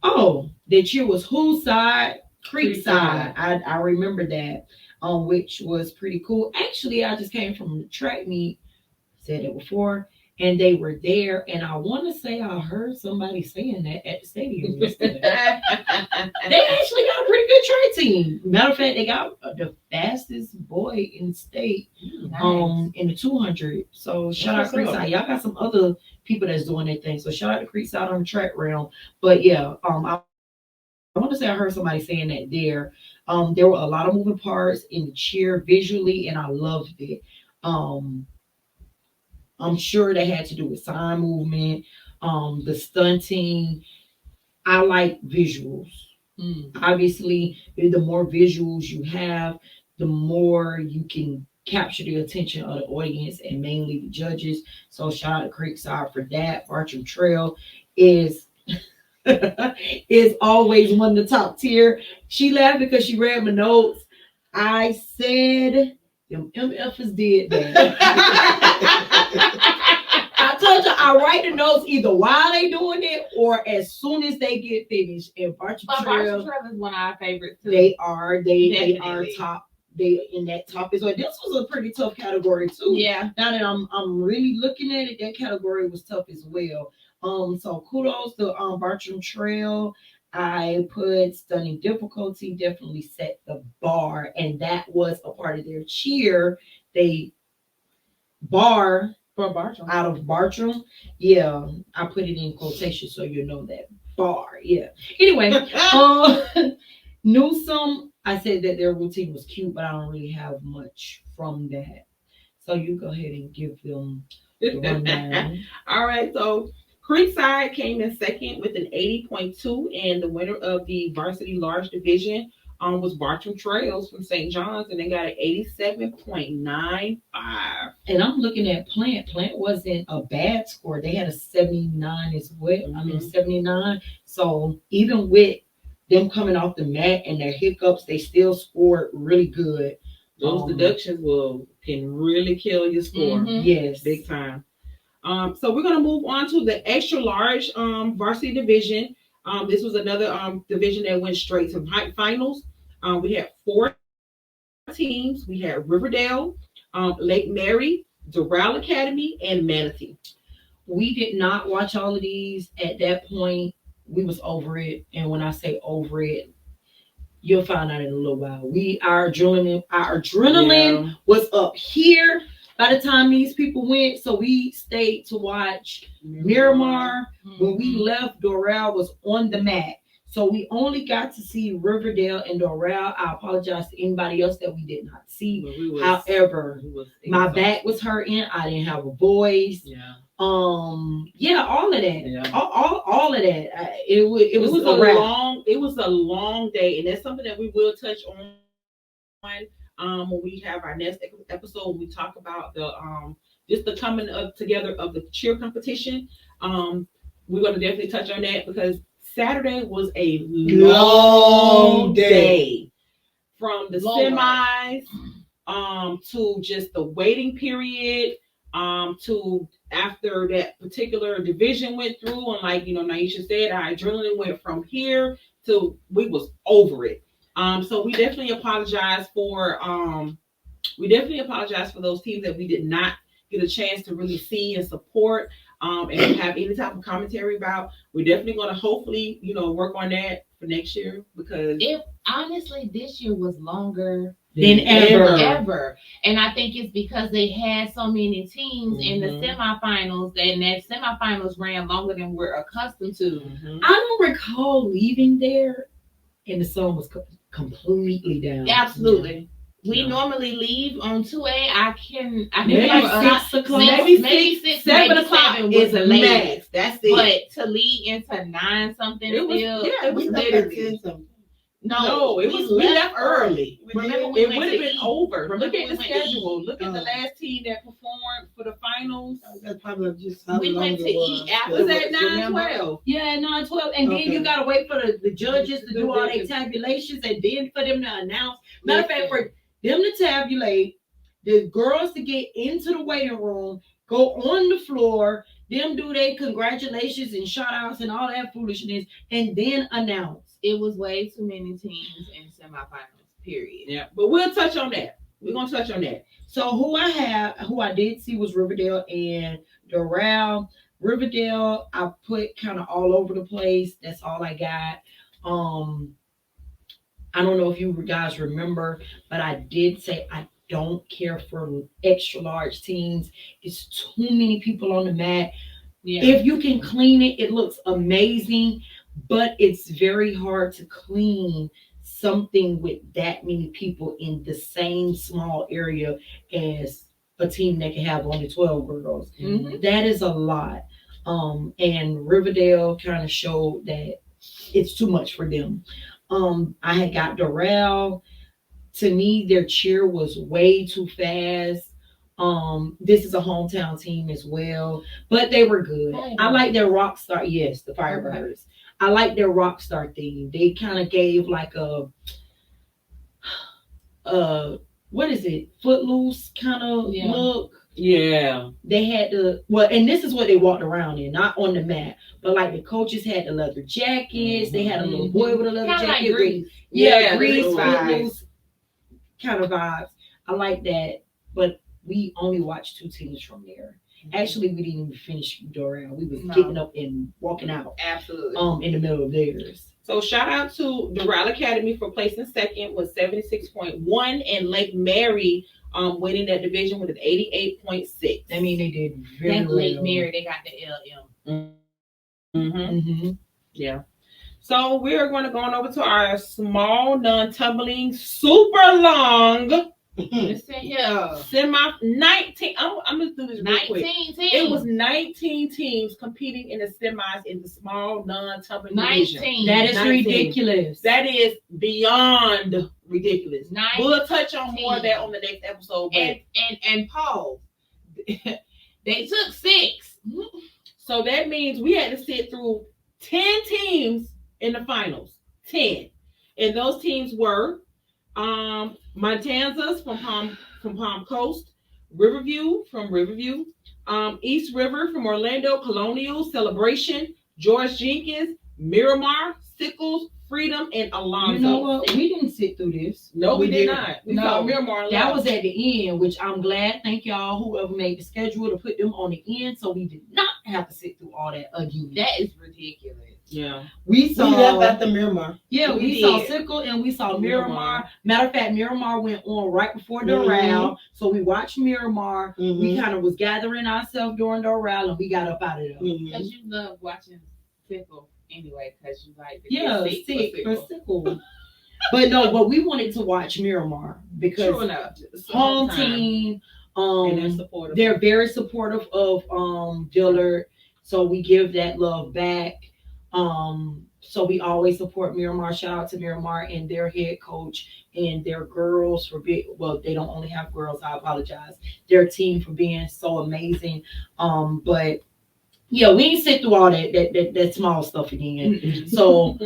Oh, the cheer was whose side? Creekside. I remember that. Which was pretty cool. Actually, I just came from the track meet, said it before, and they were there. And I want to say I heard somebody saying that at the stadium yesterday. They actually got a pretty good track team. Matter of fact, they got the fastest boy in the state in the 200. So shout out Creekside. Y'all got some other people that's doing their thing. So shout out to Creekside on the track realm. But yeah, I want to say I heard somebody saying that there. There were a lot of moving parts in the cheer visually, and I loved it. I'm sure they had to do with sign movement, the stunting. I like visuals. Obviously, the more visuals you have, the more you can capture the attention of the audience and mainly the judges. So shout out to Creekside for that. Bartram Trail is is always one of the top tier. She laughed because she read my notes. I said them MFers did that. I told you I write the notes either while they doing it or as soon as they get finished. And Bartram Trail is one of our favorites too. They are top. They in that top as well. This was a pretty tough category too. Yeah. Now that I'm really looking at it, that category was tough as well. So kudos to Bartram Trail. I put stunning difficulty, definitely set the bar, and that was a part of their cheer. They bar for Bartram. Out of Bartram. Yeah, I put it in quotation so you know that bar. Yeah. Anyway, Newsome, I said that their routine was cute, but I don't really have much from that. So you go ahead and give them the rundown. All right, so Creekside came in second with an 80.2, and the winner of the varsity large division was Bartram Trails from St. John's, and they got an 87.95. And I'm looking at Plant. Plant wasn't a bad score. They had a 79 as well. Mm-hmm. I mean, 79. So even with them coming off the mat and their hiccups, they still scored really good. Those deductions can really kill your score. Mm-hmm. Yes. Big time. So we're going to move on to the extra large varsity division. This was another division that went straight to finals. We had 4 teams. We had Riverdale, Lake Mary, Doral Academy, and Manatee. We did not watch all of these at that point. We was over it. And when I say over it, you'll find out in a little while. Our adrenaline was up here by the time these people went, so we stayed to watch Miramar. Mm-hmm. When we left, Doral was on the mat. So we only got to see Riverdale and Doral. I apologize to anybody else that we did not see. However, my back was hurting. I didn't have a voice. Yeah. All of that. Yeah. All of that. It was a long day, and that's something that we will touch on when we have our next episode. When we talk about the just the coming up together of the cheer competition. We're going to definitely touch on that because Saturday was a long day. From the semis to just the waiting period to after that particular division went through, and like Naisha said, our adrenaline went from here to we was over it. So we definitely apologize for those teams that we did not get a chance to really see and support and have any type of commentary about. We're definitely going to hopefully work on that for next year, because honestly this year was longer than ever. And I think it's because they had so many teams in the semifinals, and that semifinals ran longer than we're accustomed to. Mm-hmm. I don't recall leaving there and the sun was completely down. Absolutely. We normally leave on 2A. I can maybe remember 6 o'clock. Maybe 6, 7 o'clock was the latest. That's it. But to lead into 9 something, it was literally. No, it was. We left early. Remember, it would have been over. Look at the schedule. Look at the last team that performed for the finals. That's probably just how we long went to eat after. Was that 9-12? Yeah, 9-12, and then you gotta wait for the judges to do all their tabulations, and then for them to announce. Matter of fact, for them to tabulate, the girls to get into the waiting room, go on the floor. them do their congratulations and shout outs and all that foolishness and then announce. It was way too many teams in semifinals, period. Yeah, but we'll touch on that. We're gonna touch on that. So who I did see was Riverdale and Doral. Riverdale, I put kind of all over the place. That's all I got. I don't know if you guys remember, but I did say I don't care for extra large teams. It's too many people on the mat. Yeah. If you can clean it, it looks amazing, but it's very hard to clean something with that many people in the same small area as a team that can have only 12 girls. Mhm. That is a lot. And Riverdale kind of showed that it's too much for them. I had got Doral. To me, their cheer was way too fast. This is a hometown team as well, but they were good. I like their rock star. Yes, the Firebirds. I like their rock star theme. They kind of gave like a what is it? Footloose kind of look. Yeah. They had and this is what they walked around in, not on the mat, but like the coaches had the leather jackets. They had a little boy with a leather Kinda jacket. like Grease. Yeah, Grease, little Footloose kind of vibes. I like that, but we only watched 2 teams from there. Actually, we didn't even finish Doral. We was getting up and walking out. Absolutely. In the middle of theirs. So shout out to Doral Academy for placing second with 76.1, and Lake Mary winning that division with an 88.6. I mean, they did very That well. Lake Mary, they got the LM. Mm-hmm. Yeah. So we are going to go on over to our small, non-tumbling, super long Listen here. semi 19. I'm gonna do this real 19 quick. teams. It was 19 teams competing in the semis in the small, non-tumbling division. 19. That is 19. ridiculous. That is beyond ridiculous. 19. We'll touch on more of that on the next episode. But And Paul, they took 6. so that means we had to sit through 10 teams in the finals. 10. And those teams were Matanzas from Palm Coast, Riverview from Riverview, East River from Orlando, Colonial, Celebration, George Jenkins, Miramar, Sickles, Freedom, and Alonzo. You know what? We didn't sit through this. No, we did didn't. not. We No. saw Miramar. That live. was at the end, which I'm glad. Thank y'all, whoever made the schedule, to put them on the end, so we did not have to sit through all that again. That is ridiculous. Yeah. We We saw left at the Miramar. Yeah, We we saw did. Sickle and we saw Miramar. Miramar. Matter of fact, Miramar went on right before Doral. Mhm. So we watched Miramar. We Mhm. kind of was gathering ourselves during Doral and we got up out of there. Mhm. Because you love watching Sickle anyway, because you like to Yeah, get sick for for Sickle. But no, but we wanted to watch Miramar because True enough. home team, And they're supportive. they're very supportive of Dillard. So we give that love back. So we always support Miramar. Shout out to Miramar and their head coach and their girls for being, well, they don't only have girls, I apologize. Their team for being so amazing. But yeah, we ain't sit through all that small stuff again. So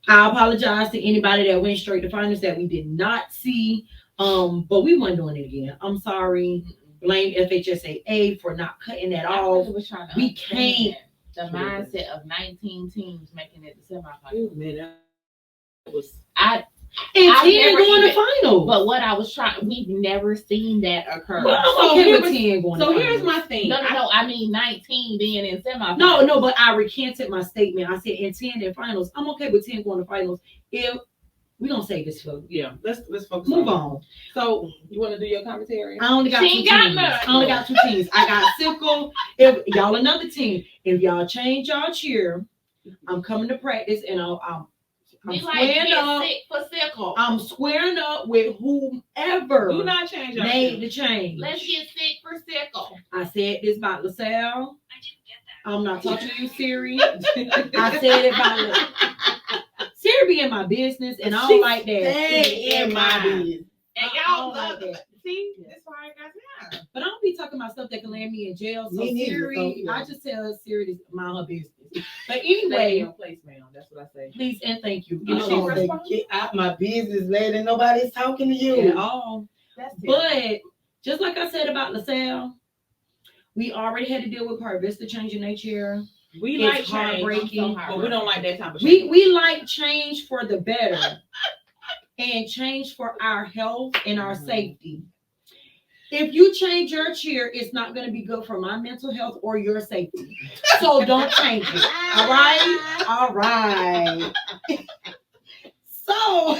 I apologize to anybody that went straight to finals that we did not see. But we weren't doing it again. I'm sorry. Blame FHSAA for not cutting that I off. really was trying to We understand can't. the mindset of 19 teams making it the semifinals. Man, that was And I've 10 never going to even- finals. But what I was trying, we've never seen that occur. Well, I'm So okay here with was- 10 going to so finals. here's my thing. No, I mean 19 being in semifinals. No, but I recanted my statement. I said in 10 in finals. I'm okay with 10 going to finals. If we don't say this for Yeah, let's focus. move on. So you want to do your commentary? I only got She 2 ain't got teams. none. I only got 2 teams. I got Sickle. If y'all another team, if y'all change y'all cheer, I'm coming to practice and I'm We like squaring get up. sick for Sickle. I'm squaring up with whomever Do not change your made shoes. the change. Let's get sick for Sickle. I said this about LaSalle. I'm not talking to you, Siri. I said it about Siri be in my business, and I don't like that. Stay in my business. And I y'all don't like love that. See, that's why I got that. But I don't be talking about stuff that can land me in jail. So Me neither, Siri, so, yeah. I just tell Siri to mind her business. But Stay in anyway, your place, ma'am. That's what I say. please and thank you. You It's know, all say, get out my business, lady. Nobody's talking to you. at all. That's it. But just like I said about LaSalle, We already had to deal with Park Vista changing their chair. We It's like change, heartbreaking, but we don't like that type of change. We like change for the better and change for our health and our safety. If you change your chair, it's not going to be good for my mental health or your safety. So don't change it. All right? All right. So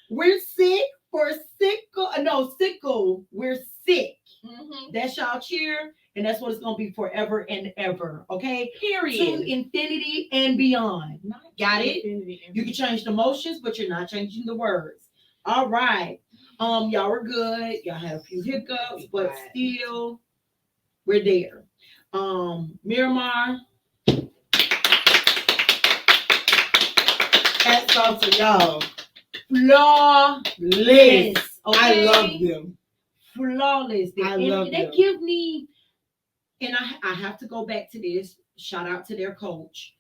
we're sick for sickle. No, sickle. We're sick. Mhm. That's y'all cheer, and that's what it's gonna be forever and ever. Okay. To Period. infinity and beyond. Got it? Infinity. You can change the motions, but you're not changing the words. All right. Y'all were good. Y'all had a few hiccups, but still, we're there. Miramar. Hats off to y'all. Flawless. Okay? I love them. Flawless. I love they them. give me, and I have to go back to this. Shout out to their coach.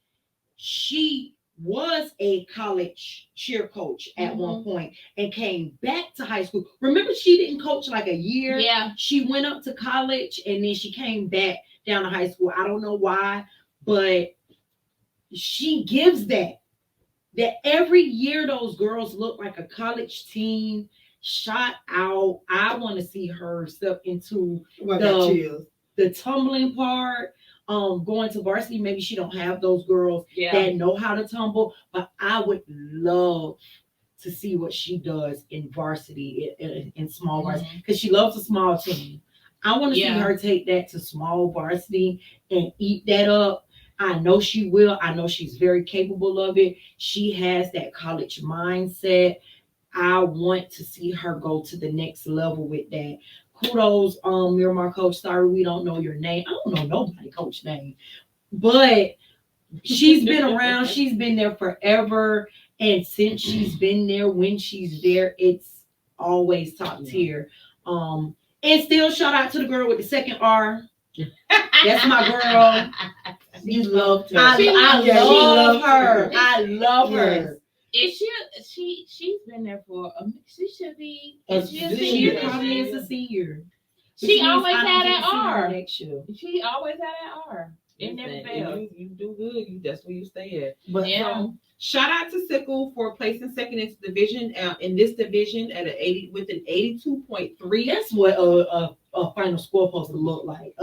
She was a college cheer coach at one point and came back to high school. Remember, she didn't coach like a year. Yeah. She went up to college and then she came back down to high school. I don't know why, but she gives that every year those girls look like a college team. Shot out. I want to see her step into Well, got chills. the tumbling part. Going to varsity, maybe she don't have those girls Yeah. that know how to tumble, but I would love to see what she does in varsity, in small varsity, because she loves a small team. I want to see her take that to small varsity and eat that up. I know she will. I know she's very capable of it. She has that college mindset. I want to see her go to the next level with that. Kudos, Miramar coach. Sorry, we don't know your name. I don't know nobody coach name, but she's been around. She's been there forever, and since she's been there, when she's there, it's always top tier. And still, shout out to the girl with the second R. That's my girl. You loved her. I love her. I love her. She's been there for she should be She probably is a senior. She always had that R. Next year. She always had that R. It never failed. You do good. That's where you stay at. But Shout out to Sickle for placing second in this division at an 82.3. that's what a final score supposed to look like.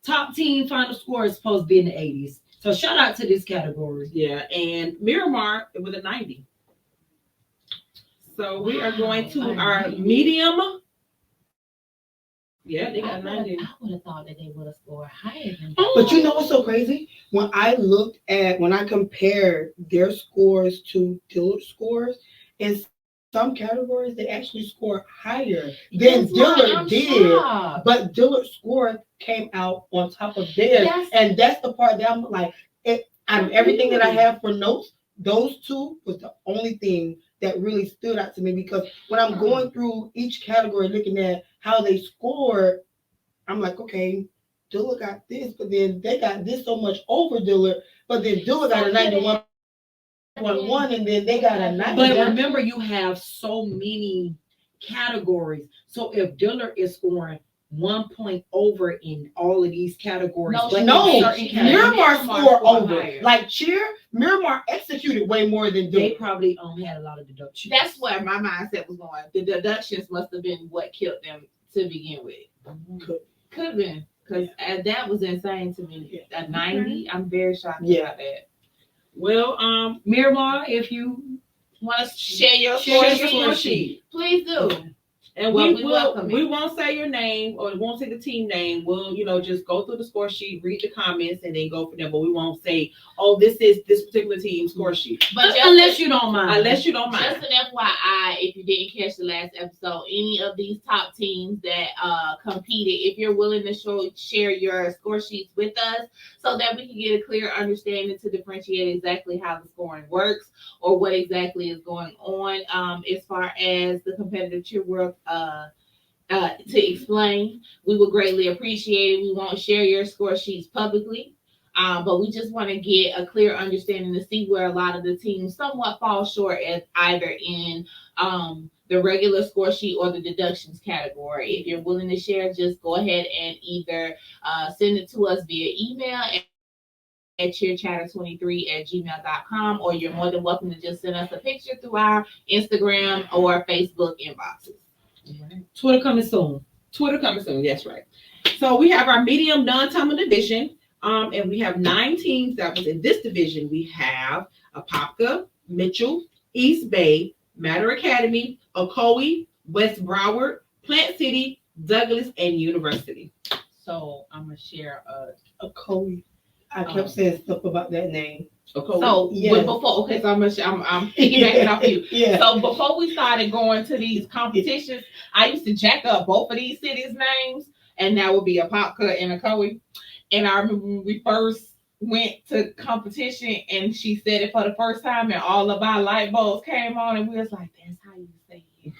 Top team final score is supposed to be in the 80s. So shout out to this category. Yeah, and Miramar with a 90. So we are going to our medium. Yeah, they got 90. I would have thought that they would have scored higher than that. But you know what's so crazy? When I compared their scores to Dillard's scores, in some categories, they actually scored higher than Dillard did. Shocked. But Dillard's score came out on top of theirs. And that's the part that I'm like, out of everything that I have for notes, those two was the only thing that really stood out to me, because when I'm going through each category, looking at how they scored, I'm like, okay, Dillard got this, but then they got this so much over Dillard, but then Dillard got a 91.1, and then they got a 90. But remember, you have so many categories. So if Dillard is scoring 1 point over in all of these categories, Miramar scored over. Higher. Like cheer, Miramar executed way more than Dillard. They probably had a lot of deductions. That's where my mindset was going. The deductions must have been what killed them to begin with. Could have been, because that was insane to me. At 90, I'm very shocked about that. Well, Miramar, if you want to share your score sheet, please do. And we won't say your name or we won't say the team name. We'll, just go through the score sheet, read the comments, and then go for them. But we won't say, oh, this is this particular team's score sheet. But unless you don't mind. Just an FYI, if you didn't catch the last episode, any of these top teams that competed, if you're willing to share your score sheets with us so that we can get a clear understanding to differentiate exactly how the scoring works or what exactly is going on as far as the competitive cheer world. To explain, we would greatly appreciate it. We won't share your score sheets publicly, but we just want to get a clear understanding to see where a lot of the teams somewhat fall short, as either in the regular score sheet or the deductions category. If you're willing to share, just go ahead and either send it to us via email at cheerchatter23@gmail.com, or you're more than welcome to just send us a picture through our Instagram or Facebook inboxes. Twitter coming soon. Twitter coming soon. That's right. So we have our medium non-Tama division, and we have 9 teams that was in this division. We have Apopka, Mitchell, East Bay, Matter Academy, Ocoee, West Broward, Plant City, Douglas, and University. So I'm gonna share A Cody. I kept saying stuff about that name. Ocoee. So Yes. before, okay, so I'm piggybacking off you. Yeah. So before we started going to these competitions, I used to jack up both of these cities' names, and that would be Apopka and Ocoee. And I remember when we first went to competition, and she said it for the first time, and all of our light bulbs came on, and we was like, "That's how you say it."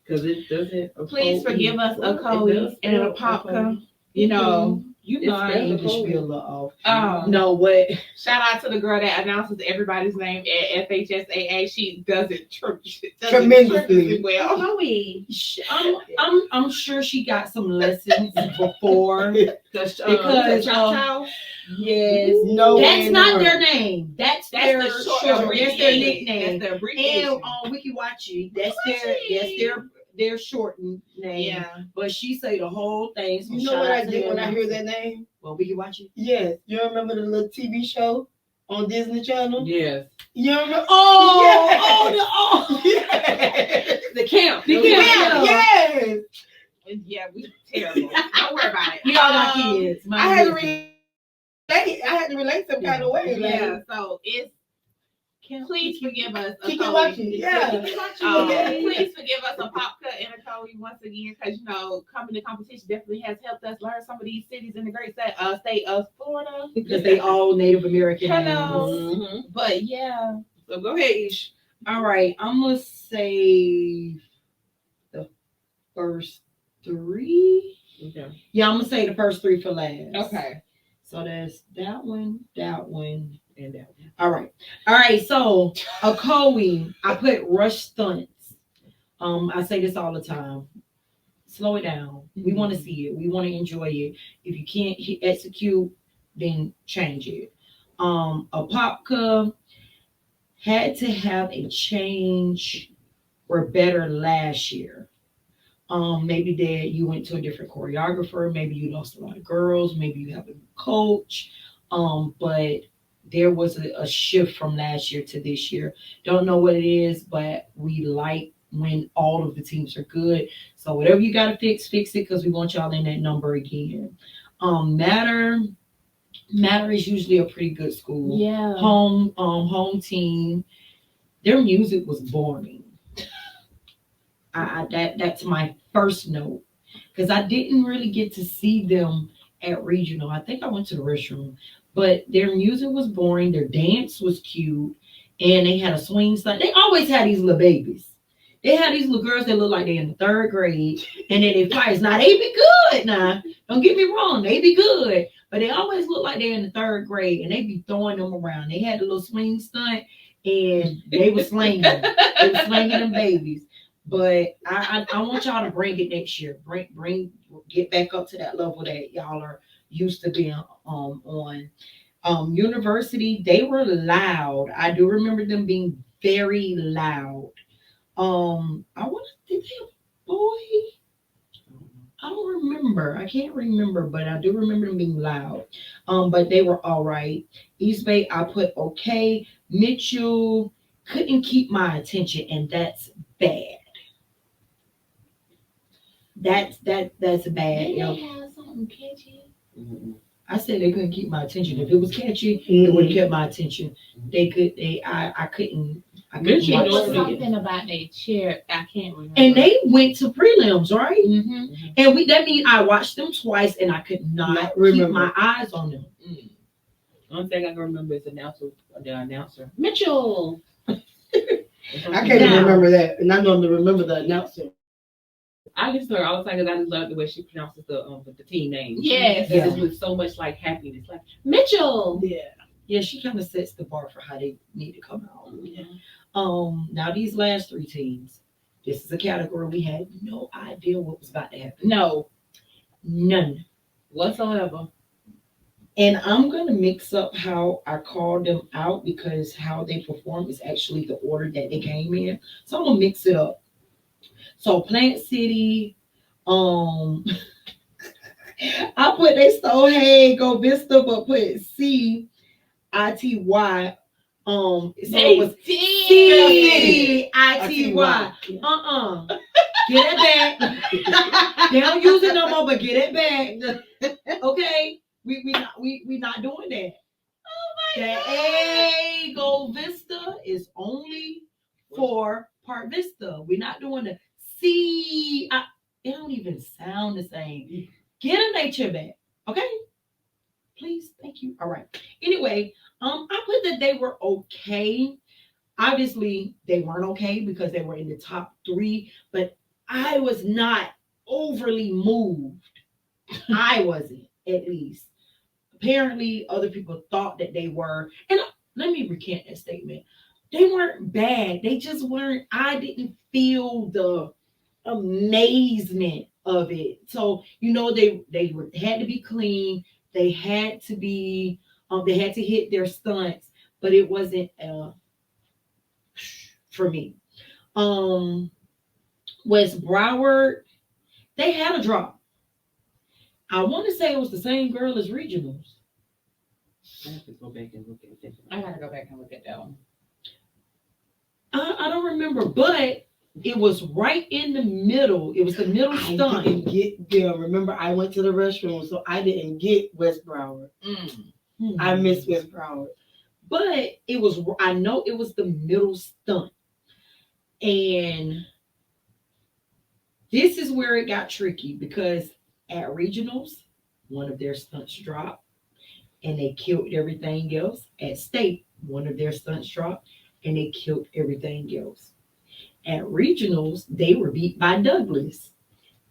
Because it doesn't. Please forgive us, Ocoee and Apopka. You know, You know, our It's English Ocoee. be a little off. No, what? shout out to the girl that announces everybody's name at FHSAA. She does it Tremendously. well. Chloe, I'm sure she got some lessons before. Because Because, yes, No. that's way not in their the name. That's That's their the short that's their abbreviation. nickname. That's the And abbreviation. on Wikiwachi, that's their shortened name. Yeah. But she say the whole thing. So You know shout what out I to did them. when I hear that name? Well, Wikiwachi. Yes. You remember the little TV show on Disney Channel? yes. You remember? Oh, Yes. The camp. The camp. Yes. Yeah, we terrible. Don't worry about it. You all got kids. I had to relate some kind of way. Like, Yeah, so it's please forgive us. Keep Ocoee. watching. Yeah. Please forgive us, Apopka and Ocoee, once again, because coming to competition definitely has helped us learn some of these cities in the great state of Florida. Because they all Native American Hello. names. Mhm. But yeah, So go ahead, Ish. All right, I'm gonna say the first 3. Okay. Yeah, I'm gonna say the first 3 for last. okay. So that's that one, And that one. All right. So Ocoee, I put rush stunts. I say this all the time. Slow it down. We want to see it. We want to enjoy it. If you can't execute, then change it. Apopka had to have a change. Were better last year. Maybe that you went to a different choreographer. Maybe you lost a lot of girls. Maybe you have a coach. But there was a shift from last year to this year. Don't know what it is, but we like when all of the teams are good. So whatever you got to fix it, because we want y'all in that number again. Matter is usually a pretty good school. Yeah. Home team. Their music was boring. That's my first note, because I didn't really get to see them at regional. I think I went to the restroom, but their music was boring. Their dance was cute, and they had a swing stunt. They always had these little babies. They had these little girls that look like they're in the 3rd grade, and then they fight. Now they be good. Now don't get me wrong, they be good, but they always look like they're in the 3rd grade, and they be throwing them around. They had a little swing stunt, and they were slinging. They were slinging them babies. But I want y'all to bring it next year. Get back up to that level that y'all are used to being on. University, they were loud. I do remember them being very loud. Did they have a boy? I don't remember. I can't remember, but I do remember them being loud. But they were all right. East Bay, I put okay. Mitchell couldn't keep my attention, and that's bad. That's bad. They have something catchy. I said they couldn't keep my attention. If it was catchy, it would have kept my attention. I couldn't Mitchell There was watch knows it. something about their chair. I can't remember. And they went to prelims, right? Mm-hmm. And that means I watched them twice, and I could not keep remember. my eyes on them. Only thing I can remember is the announcer. Mitchell. I can't even remember that, and I normally remember the announcer. I just heard all the time because I just love the way she pronounces the team name. Yes. It's with so much like happiness, like Mitchell. Yeah. Yeah, she kind of sets the bar for how they need to come out. Yeah. Now these last three teams, this is a category we had no idea what was about to happen. No, None. whatsoever. And I'm gonna mix up how I called them out because how they perform is actually the order that they came in. So I'm gonna mix it up. So Plant City, I put they stole hey go Vista, but put CITY. So it was CITY. Get it back. They don't use it no more, but get it back. Okay, we not doing that. The A Go Vista is only for Park Vista. We're not doing the C. It don't even sound the same. Get a nature back, okay? Please, thank you. All right. Anyway, I put that they were okay. Obviously, they weren't okay because they were in the top 3, but I was not overly moved. I wasn't, at least. Apparently, other people thought that they were. And let me recant that statement. They weren't bad. They just weren't. I didn't feel the amazement of it. So they had to be clean. They had to be. They had to hit their stunts, but it wasn't for me. West Broward, they had a drop. I want to say it was the same girl as regionals. I have to go back and look at that. I gotta go back and look at that one. I don't remember, but it was right in the middle. It was the middle I stunt. didn't get them. Remember, I went to the restroom, so I didn't get West Broward. I missed West Broward. But it was, I know it was the middle stunt. And this is where it got tricky because at regionals, one of their stunts dropped and they killed everything else. At state, one of their stunts dropped and they killed everything else. At regionals, they were beat by Douglas.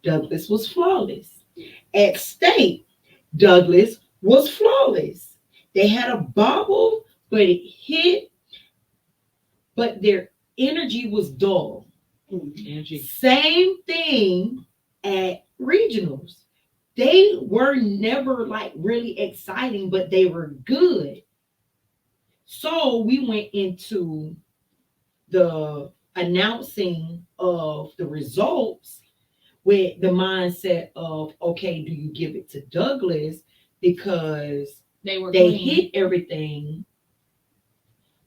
Douglas was flawless. At state, Douglas was flawless. They had a bobble, but it hit, but their energy was dull. Energy. Same thing at regionals. They were never like really exciting, but they were good. So we went into the announcing of the results with the mindset of, okay, do you give it to Douglas because They they hit everything,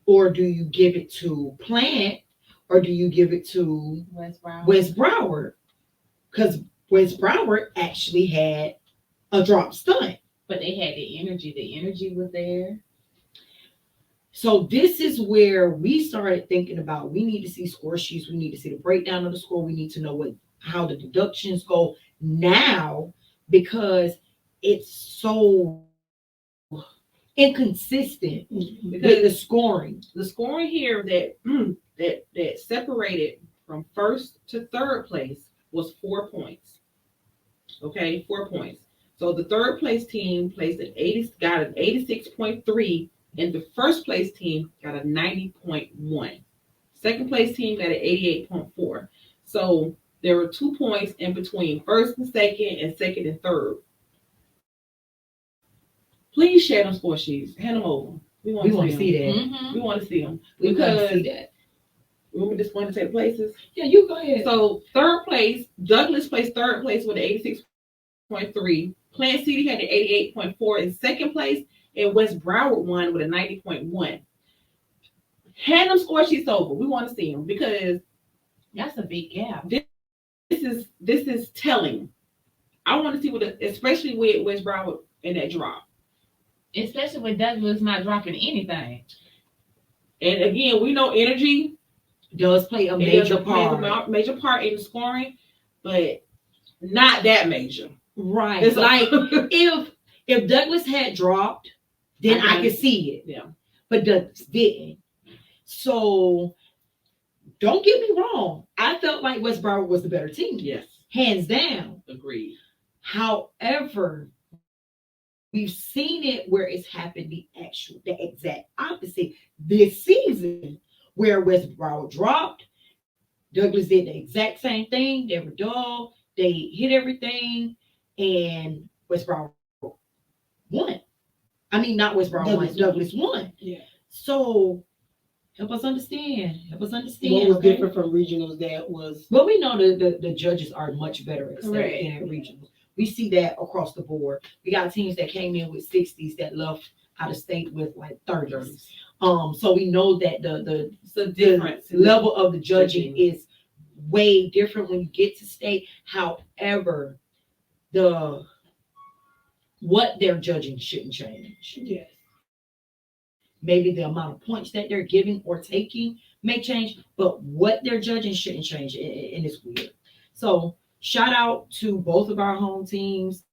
or do you give it to Plant, or do you give it to West Broward. West Broward? Because West Broward actually had a drop stunt. But they had the energy. The energy was there. So this is where we started thinking about, we need to see score sheets. We need to see the breakdown of the score. We need to know how the deductions go now, because it's so inconsistent with the scoring. The scoring here that separated from first to third place was 4 points. Okay, 4 points. So the third place team got an 86.3, and the first place team got a 90.1. Second place team got an 88.4. So there were 2 points in between first and second and third. Please share them score sheets. Hand them over. We want to see that. Mm-hmm. We want to see them. We want to Because see that. we want this one to take places. Yeah, you go ahead. So third place, Douglas placed third place with an 86.3. Plant City had an 88.4 in second place, and West Broward won with a 90.1. Hand them score sheets over. We want to see them because That's a big gap. this is telling. I want to see especially with West Broward in that drop. Especially with Douglas not dropping anything. And again, we know energy does play a major part. Major part in the scoring, but not that major. Right. It's like if Douglas had dropped, then I could see it. Yeah. But Douglas didn't. So don't get me wrong. I felt like West Broward was the better team. Yes. Hands down. Agreed. However, we've seen it where it's happened the exact opposite this season, where West Broward dropped. Douglas did the exact same thing. They were dull. They hit everything, and West Broward won. I mean, not West Broward won. Douglas won. Yeah. So help us understand. Help us understand. What was different from regionals that was? Well, we know the judges are much better at Correct. state than at regionals. We see that across the board. We got teams that came in with 60s that left out of state with like 30s. So we know that the difference level of the judging is way different when you get to state. However, what they're judging shouldn't change. Yes. Maybe the amount of points that they're giving or taking may change, but what they're judging shouldn't change, and it's weird. So shout out to both of our home teams,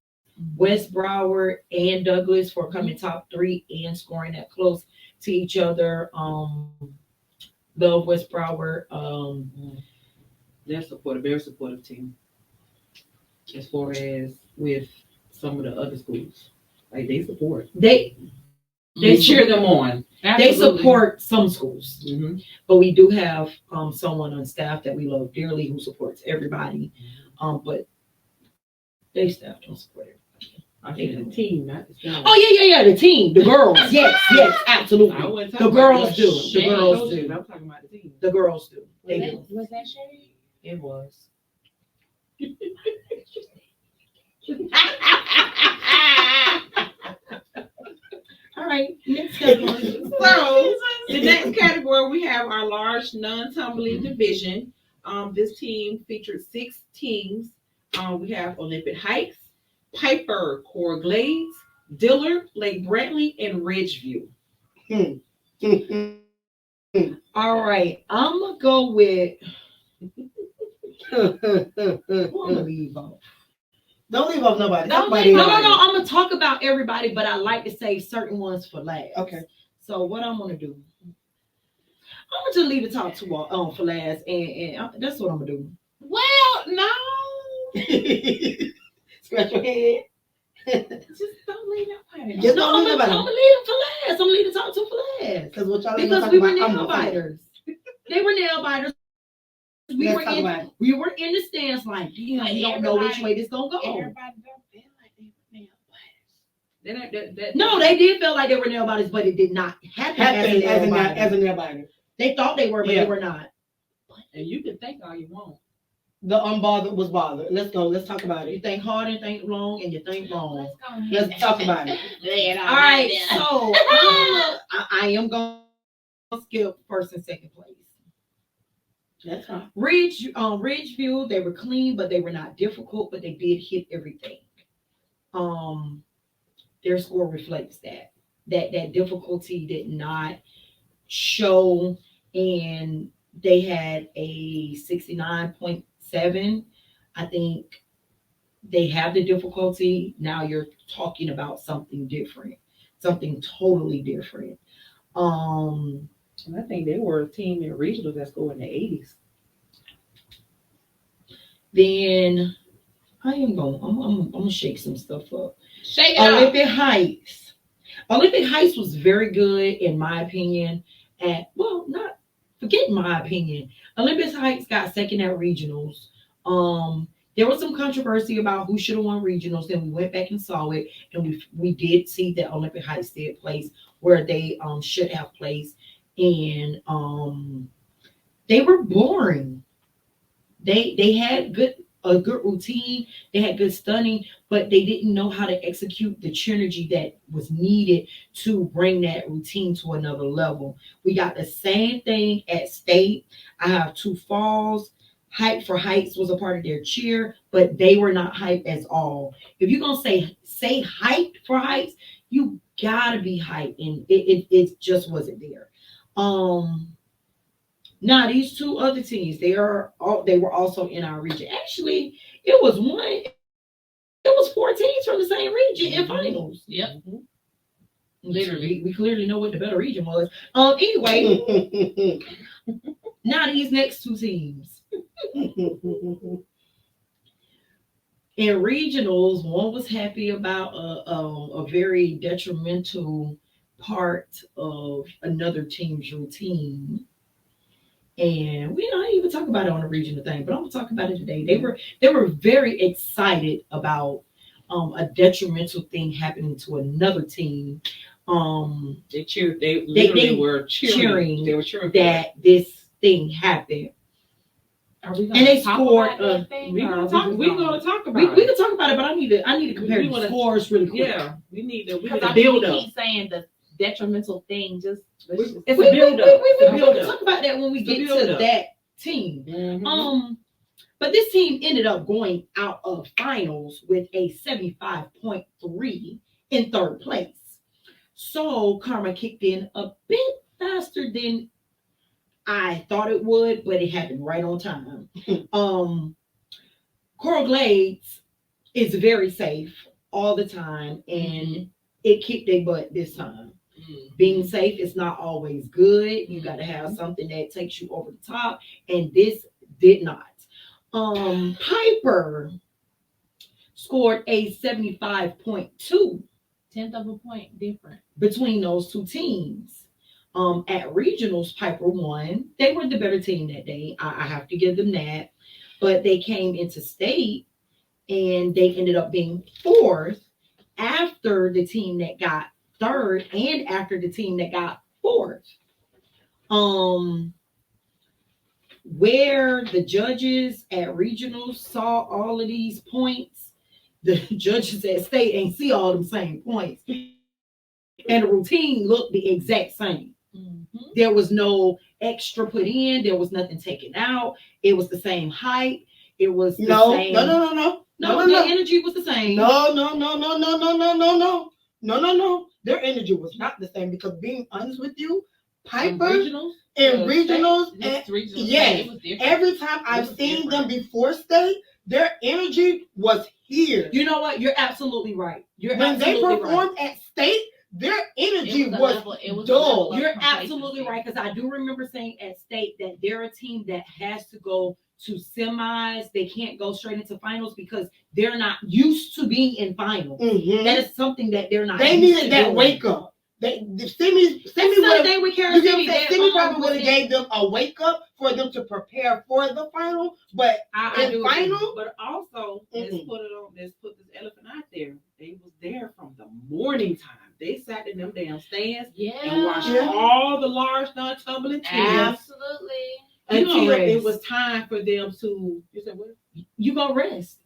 West Broward and Douglas, for coming top 3 and scoring that close to each other. Love West Broward. They're very supportive team. As far as with some of the other schools, like they support. They cheer them on. They support some schools, Mm-hmm. but we do have someone on staff that we love dearly who supports everybody. But they staff don't support everybody. I think the team, not the staff. Oh yeah, the team, the girls. Yes, absolutely. The girls do. The girls do. I'm talking about the team. The girls do. They do. Was that shade? It was. All right. Next category. So the next category, we have our large non-tumbling division. This team featured 6 teams. We have Olympic Heights, Piper, Core Glades, Dillard, Lake Brantley, and Ridgeview. All right. I'm gonna go with. I'm gonna leave off. Don't leave off nobody. No. I'm gonna talk about everybody, but I like to save certain ones for last. Okay. So what I'm gonna do? I'm gonna just leave the top 2 for last, and that's what I'm gonna do. Well, no. Scratch your head. Just don't leave nobody. Just No, don't I'm leave gonna nobody. leave them for last. I'm gonna leave the top 2 for last. Because what y'all Because we were nail biters. They were nail biters. We were in the stands like, damn, we don't know which way this gonna go. Everybody don't feel like they were nail biters. No, they did feel like they were nail biters, but it did not happen As a nail biter. They thought they were, but they were not. And you can think all you want. The unbothered was bothered. Let's go. Let's talk about You it. think hard and think long, and you think wrong. Let's talk about it. All right, so I am gonna skip first and second place. That's fine. Ridgeview, they were clean, but they were not difficult, but they did hit everything. Their score reflects that difficulty did not show, and they had a 69.7. I think they have the difficulty. Now you're talking about something different, something totally different. And I think they were a team in regionals that scored in the 80s. Then I'm gonna shake some stuff up. Shake it up. Olympic Heights. Olympic Heights was very good in my opinion. Not forget my opinion. Olympic Heights got second at regionals. There was some controversy about who should have won regionals. Then we went back and saw it, and we did see that Olympic Heights did place where they should have placed, and they were boring. They had a good routine. They had good stunning, but they didn't know how to execute the synergy that was needed to bring that routine to another level. We got the same thing at state. I have 2 falls. Hype for Heights was a part of their cheer, but they were not hype as all. If you're gonna say hype for Heights, you gotta be hype, and it just wasn't there. Now these 2 other teams, they were also in our region. Actually, it was 4 teams from the same region in finals. Yep. Literally, we clearly know what the better region was. Anyway, now these next 2 teams. In regionals, one was happy about a very detrimental part of another team's routine. And we don't even talk about it on the regional thing, but I'm gonna talk about it today. They were very excited about a detrimental thing happening to another team. They literally were cheering. They were cheering that this thing happened. Are we And they talk scored. about that thing, We're or gonna We talk about we it. can talk about it, but I need to compare We the wanna- scores really quick. Yeah, we need to Because build we up. keep saying the detrimental thing. It's We a build up. will talk about that when we It's a get build to up. that team. Mhm. But this team ended up going out of finals with a 75.3 in third place. So karma kicked in a bit faster than I thought it would, but it happened right on time. Coral Glades is very safe all the time, and it kicked their butt this time. Being safe is not always good. You got to have something that takes you over the top, and this did not. Piper scored a 75.2, tenth of a point different between those two teams. At regionals, Piper won. They were the better team that day. I have to give them that. But they came into state and they ended up being fourth after the team that got third and after the team that got fourth. Where the judges at regionals saw all of these points, the judges at state ain't see all them same points. And the routine looked the exact same. There was no extra put in. There was nothing taken out. It was the same height. It was the same. No. The energy was the same. No. Their energy was not the same because being honest with you, Piper in regionals, yes, every time I've seen them before state, their energy was here. You know what? You're absolutely right. When they performed at state, their energy was dull. You're absolutely right, because I do remember saying at state that they're a team that has to go to semis. They can't go straight into finals because they're not used to being in finals. That is something that they're not. They needed that wake up. The semi probably would have gave them a wake up for them to prepare for the final, but but also let's put this elephant out there. They was there from the morning time. They sat in them damn stands and watched all the large non-tumbling teams. Absolutely. Until it was time for them to. You said what? You gonna rest.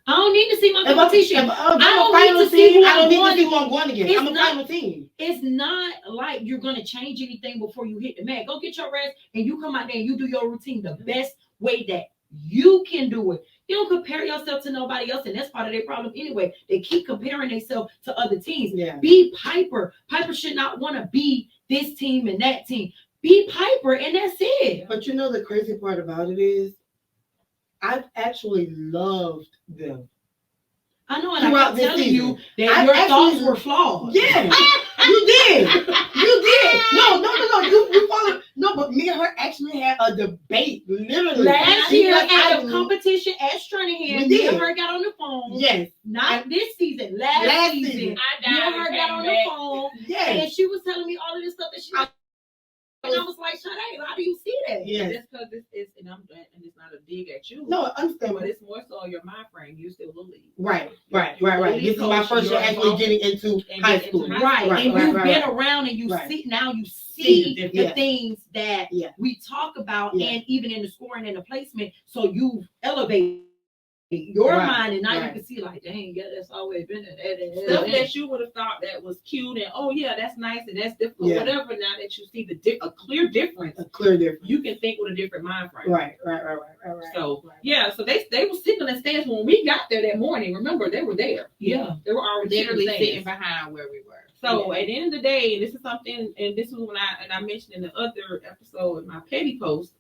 I don't need to see my competition. I don't need to see who I'm going against. I'm a final team. It's not like you're going to change anything before you hit the mat. Go get your rest and you come out there and you do your routine the best way that you can do it. You don't compare yourself to nobody else, and that's part of their problem anyway. They keep comparing themselves to other teams. Yeah. Be Piper. Piper should not want to be this team and that team. Be Piper, and that's it. But you know the crazy part about it is, I've actually loved them. I know, and I kept telling you that your thoughts were flawed. Yeah, you did. You did. No. You followed. No, but me and her actually had a debate, literally. Last year at the competition at Stranahan, me and her got on the phone. Yes. Not this season. Last season. Me and her got on the phone. Yes. And she was telling me all of this stuff that she was. And I was like, Sade, how do you see that? Yeah. That's because it's and it's not a dig at you. No, I understand. But it's more so your mind frame. You still a lead. Right. This is my first year actually getting into high school. Right. And you've been around and you see now you see the things that we talk about and even in the scoring and the placement. So you've elevated your mind, and now you can see like, dang, that's always been there. Stuff that you would have thought that was cute and that's nice and that's difficult, whatever. Now that you see a clear difference, you can think with a different mind frame. Right. So so they were sitting on the stands when we got there that morning. Remember, they were there. Yeah, they were already literally sitting behind where we were. So at the end of the day, and this is something, and this is when I mentioned in the other episode in my petty post,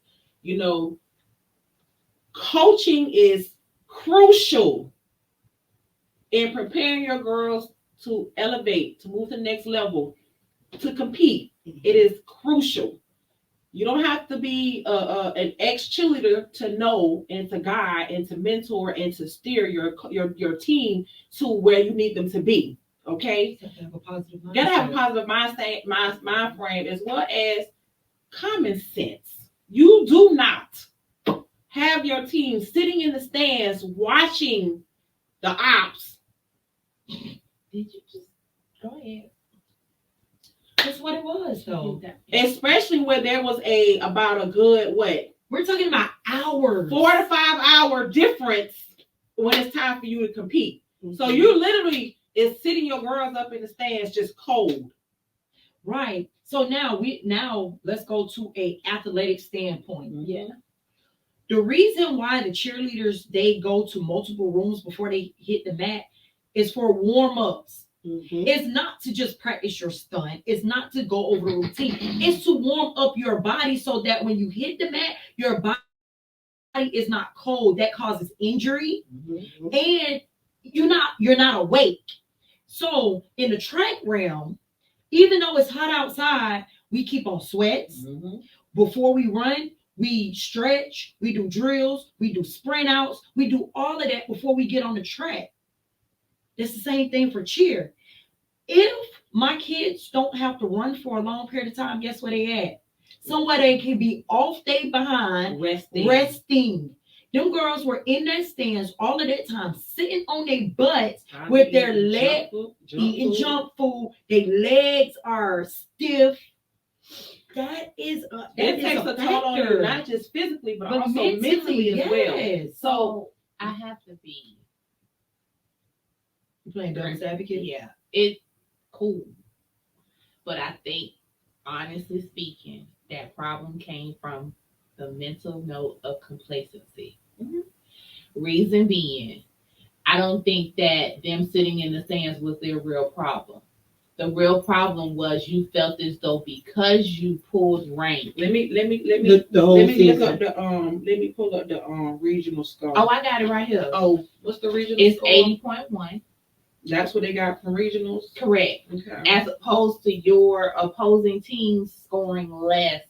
coaching is crucial in preparing your girls to elevate, to move to the next level, to compete. It is crucial. You don't have to be an ex cheerleader to know and to guide and to mentor and to steer your team to where you need them to be. Okay, You have to have a positive mindset. you gotta have a positive mind frame as well as common sense. You do not have your team sitting in the stands watching the ops. Did you just go ahead? That's what it was, though. Especially when there was about a good what? We're talking about hours. 4 to 5 hour difference when it's time for you to compete. So you literally is sitting your girls up in the stands just cold. Right. So now let's go to a athletic standpoint. Yeah. The reason why the cheerleaders they go to multiple rooms before they hit the mat is for warm-ups. It's not to just practice your stunt. It's not to go over the routine. It's to warm up your body so that when you hit the mat, your body is not cold. That causes injury, and you're not awake. So in the track realm, even though it's hot outside, we keep on sweats. Before we run, we stretch, we do drills, we do sprint outs, we do all of that before we get on the track. It's the same thing for cheer. If my kids don't have to run for a long period of time, guess where they at? Somewhere they can be off they behind, resting. Them girls were in their stands all of that time, sitting on their butts with their legs, eating junk food. Their legs are stiff. That takes a toll on you, not just physically, but also mentally as well. So I have to be. You playing devil's advocate? Yeah, it's cool. But I think, honestly speaking, that problem came from the mental note of complacency. Reason being, I don't think that them sitting in the stands was their real problem. The real problem was you felt as though because you pulled rank. Let me pull up the regional score. Oh, I got it right here. Oh, what's the regional it's score? 80.1. That's what they got from regionals? Correct. Okay. As opposed to your opposing team scoring less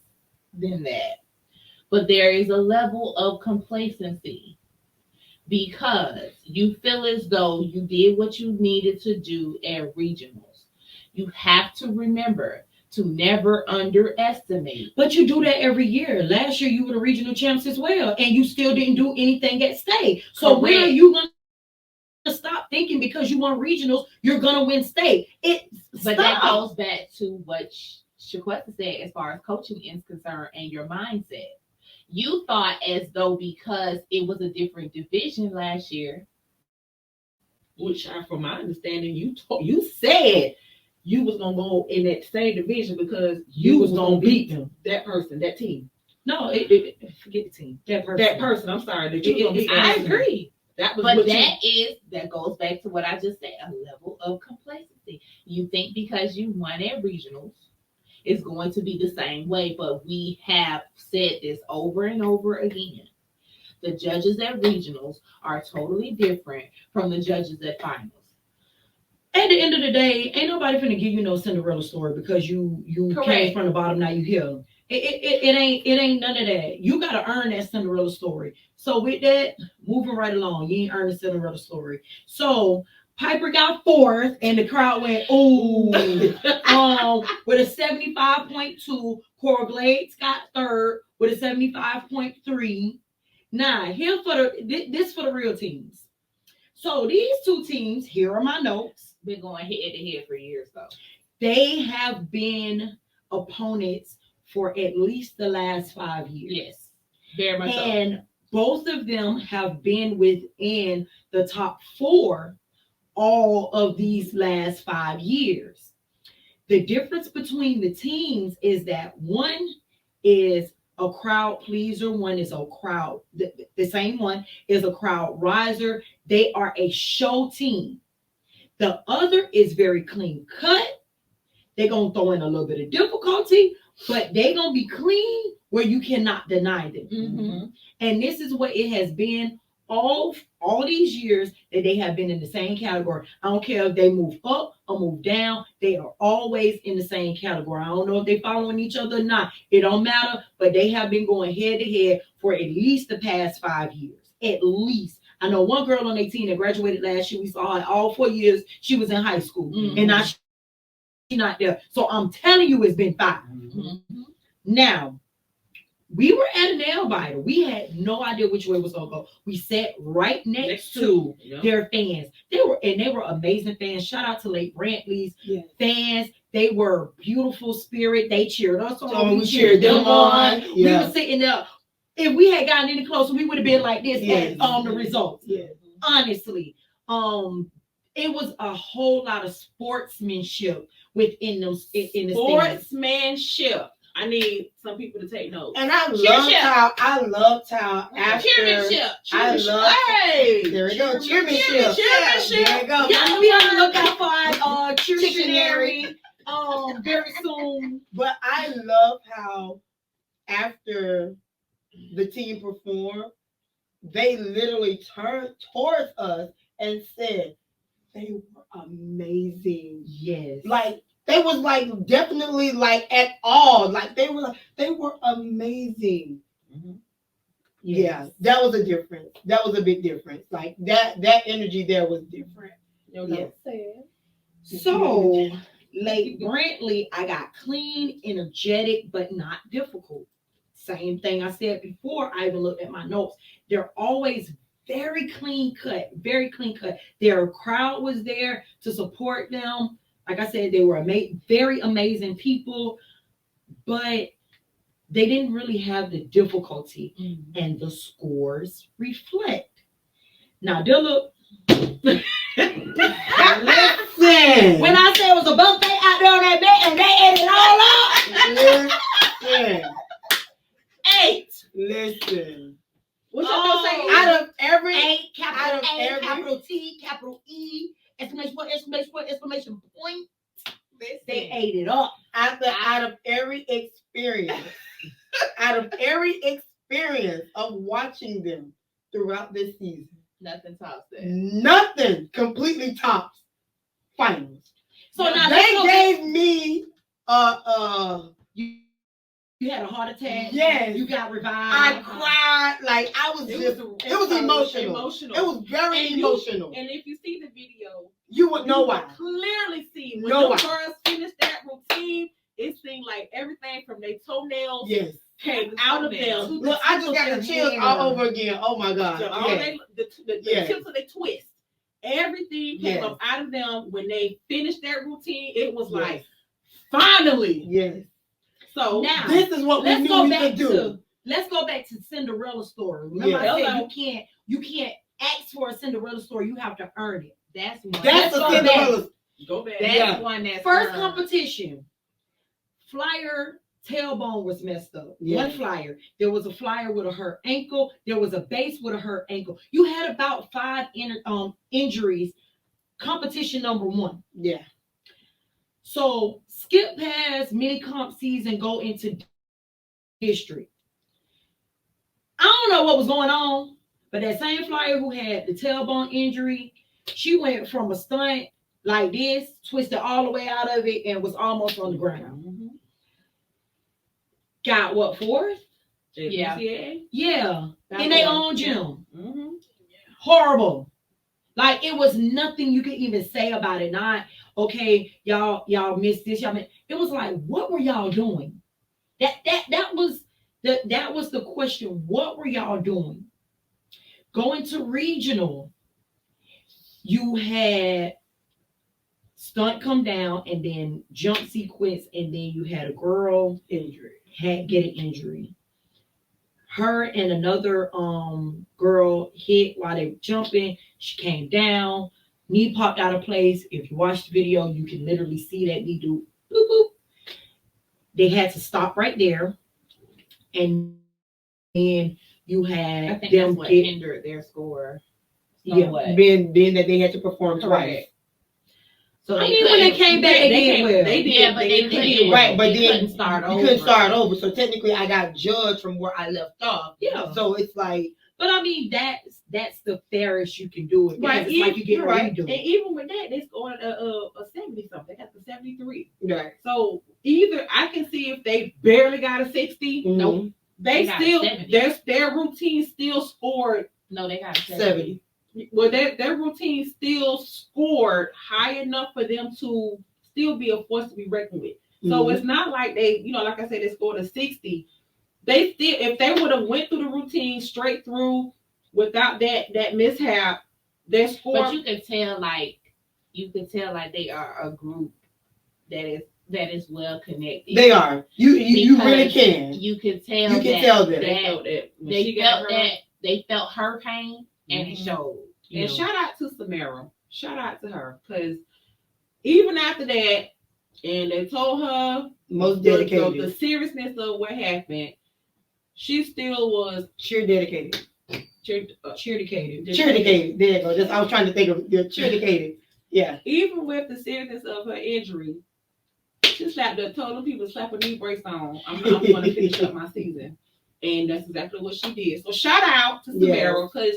than that. But there is a level of complacency because you feel as though you did what you needed to do at regionals. You have to remember to never underestimate. But you do that every year. Last year you were the regional champs as well, and you still didn't do anything at state. So when are you going to stop thinking because you won regionals, you're going to win state? But that goes back to what Shaquetta said as far as coaching is concerned and your mindset. You thought as though because it was a different division last year, which from my understanding, you said you was gonna go in that same division because you was gonna beat them, that person, that team. No, forget the team. That person. I'm sorry. That you gonna beat. I agree. That was, but that goes back to what I just said: a level of complacency. You think because you won at regionals, it's going to be the same way, but we have said this over and over again. The judges at regionals are totally different from the judges at finals. At the end of the day, ain't nobody finna give you no Cinderella story because you came from the bottom, now you here. It ain't none of that. You gotta earn that Cinderella story. So with that, moving right along, you ain't earned a Cinderella story. So Piper got fourth, and the crowd went ooh. With a 75.2. Cora Blades got third with a 75.3. Now here this for the real teams. So these two teams, here are my notes. Been going head to head for years though. They have been opponents for at least the last 5 years. Yes, very much so. And both of them have been within the top 4 all of these last 5 years. The difference between the teams is that one is a crowd pleaser, one is a crowd, the same one is a crowd riser. They are a show team. The other is very clean cut. They're going to throw in a little bit of difficulty, but they're going to be clean where you cannot deny them. Mm-hmm. And this is what it has been all these years that they have been in the same category. I don't care if they move up or move down, they are always in the same category. I don't know if they following each other or not. It don't matter, but they have been going head to head for at least the past 5 years. At least. I know one girl on 18 that graduated last year. We saw her all 4 years. She was in high school. And now she's not there. So I'm telling you, it's been 5. Now, we were at a nail biter. We had no idea which way it was gonna go. We sat right next to their fans. They were amazing fans. Shout out to Lake Brantley's fans. They were beautiful spirit. They cheered us on. We cheered them on. We were sitting there. If we had gotten any closer, we would have been like this at the results. Honestly, it was a whole lot of sportsmanship within them. In the Sportsmanship. I need some people to take notes. And I loved how after Chairmanship. There we go. Chairmanship. There we go. Yeah, we have to look out for our dictionary very soon. But I love how after the team performed, they literally turned towards us and said they were amazing. Yes. Like they was like definitely like at all. Like they were amazing. Yeah, that was a difference. That was a big difference. Like that energy there was different. So Lake Brantley, I got clean, energetic, but not difficult. Same thing I said before. I even looked at my notes. They're always very clean cut, very clean cut. Their crowd was there to support them. Like I said, they were very amazing people, but they didn't really have the difficulty, and the scores reflect. Now, Dilla, listen. When I say it was a buffet out there on that bed and they ate it all up. 8. Listen. What's your gonna say? Out of every 8, capital A, capital T, capital E, exclamation point. They ate it up. Out of every experience, of watching them throughout this season, Nothing tops that. nothing completely tops finals. So now They gave me you had a heart attack. Yes. You got revived. I cried, like I was it was emotional. It was very emotional. And if you see the video, You would know why. clearly see when Know the why. girls finished that routine, it seemed like everything from their toenails Yes. came out of them. Look, I just got the chills all over again. Oh my God. So all Yes. the Yes. tips of the twist, everything came Yes. up out of them when they finished that routine. It was Yes. like, finally. Yes. So Now, This is what we let's knew go we back could do. to let's go back to Cinderella's story. Remember, Yeah. I said you can't ask for a Cinderella story. You have to earn it. That's one. That's Let's a go Cinderella. go back. That's Yeah. one that's First earned. competition, flyer tailbone was messed up. Yeah. One flyer. There was a flyer with a hurt ankle. There was a base with a hurt ankle. You had about 5 injuries. Competition number 1. Yeah. So skip past mini comp season, go into district. I don't know what was going on, but that same flyer who had the tailbone injury, she went from a stunt like this, twisted all the way out of it, and was almost on the ground. Got what, 4th? Yeah. Yeah, in their own gym. Mm-hmm. Horrible. Like it was nothing you could even say about it. Not okay, y'all missed this. It was like, what were y'all doing? That was the question. What were y'all doing? Going to regional, you had stunt come down and then jump sequence, and then you had a girl get an injury. Her and another girl hit while they were jumping. She came down, knee popped out of place. If you watch the video, you can literally see that knee do boop boop. They had to stop right there, and then you had I think them that's what get hindered their score. yeah. Being that they had to perform twice. Correct. So when they came back, they did well. They did. Yeah, but they couldn't. Right, but they then couldn't start over. You couldn't start over. So technically, I got judged from where I left off. Yeah. So it's like But I mean, that's the fairest you can do it. Right, Because it's like you get you're right. redo. And even with that, they scored a 70 something. They got the 73. Right. So either I can see if they barely got a 60. Mhm. Nope. They got still 70. their routine still scored. No, they got 70. Well, their routine still scored high enough for them to still be a force to be reckoned with. So Mhm. it's not like they, like I said, they scored a 60. They still, if they would have went through the routine straight through without that mishap, their score. But you could tell like they are a group that is well connected. They are. You really Because can. You can tell. You can tell that. They felt that. When They she got felt her- that. They felt her pain, and it Mhm. showed. you And know. shout out to Samara. Shout out to her. Because even after that, and they told her Most the dedicated. seriousness of what happened, she still was Cheer dedicated. Cheerdicated. Cheer-dedicated. There you go. Just I was trying to think of the cheer-dedicated. Yeah. Even with the seriousness of her injury, she told them people to slap a knee brace on. I'm going to finish up my season. And that's exactly what she did. So shout out to Samara, because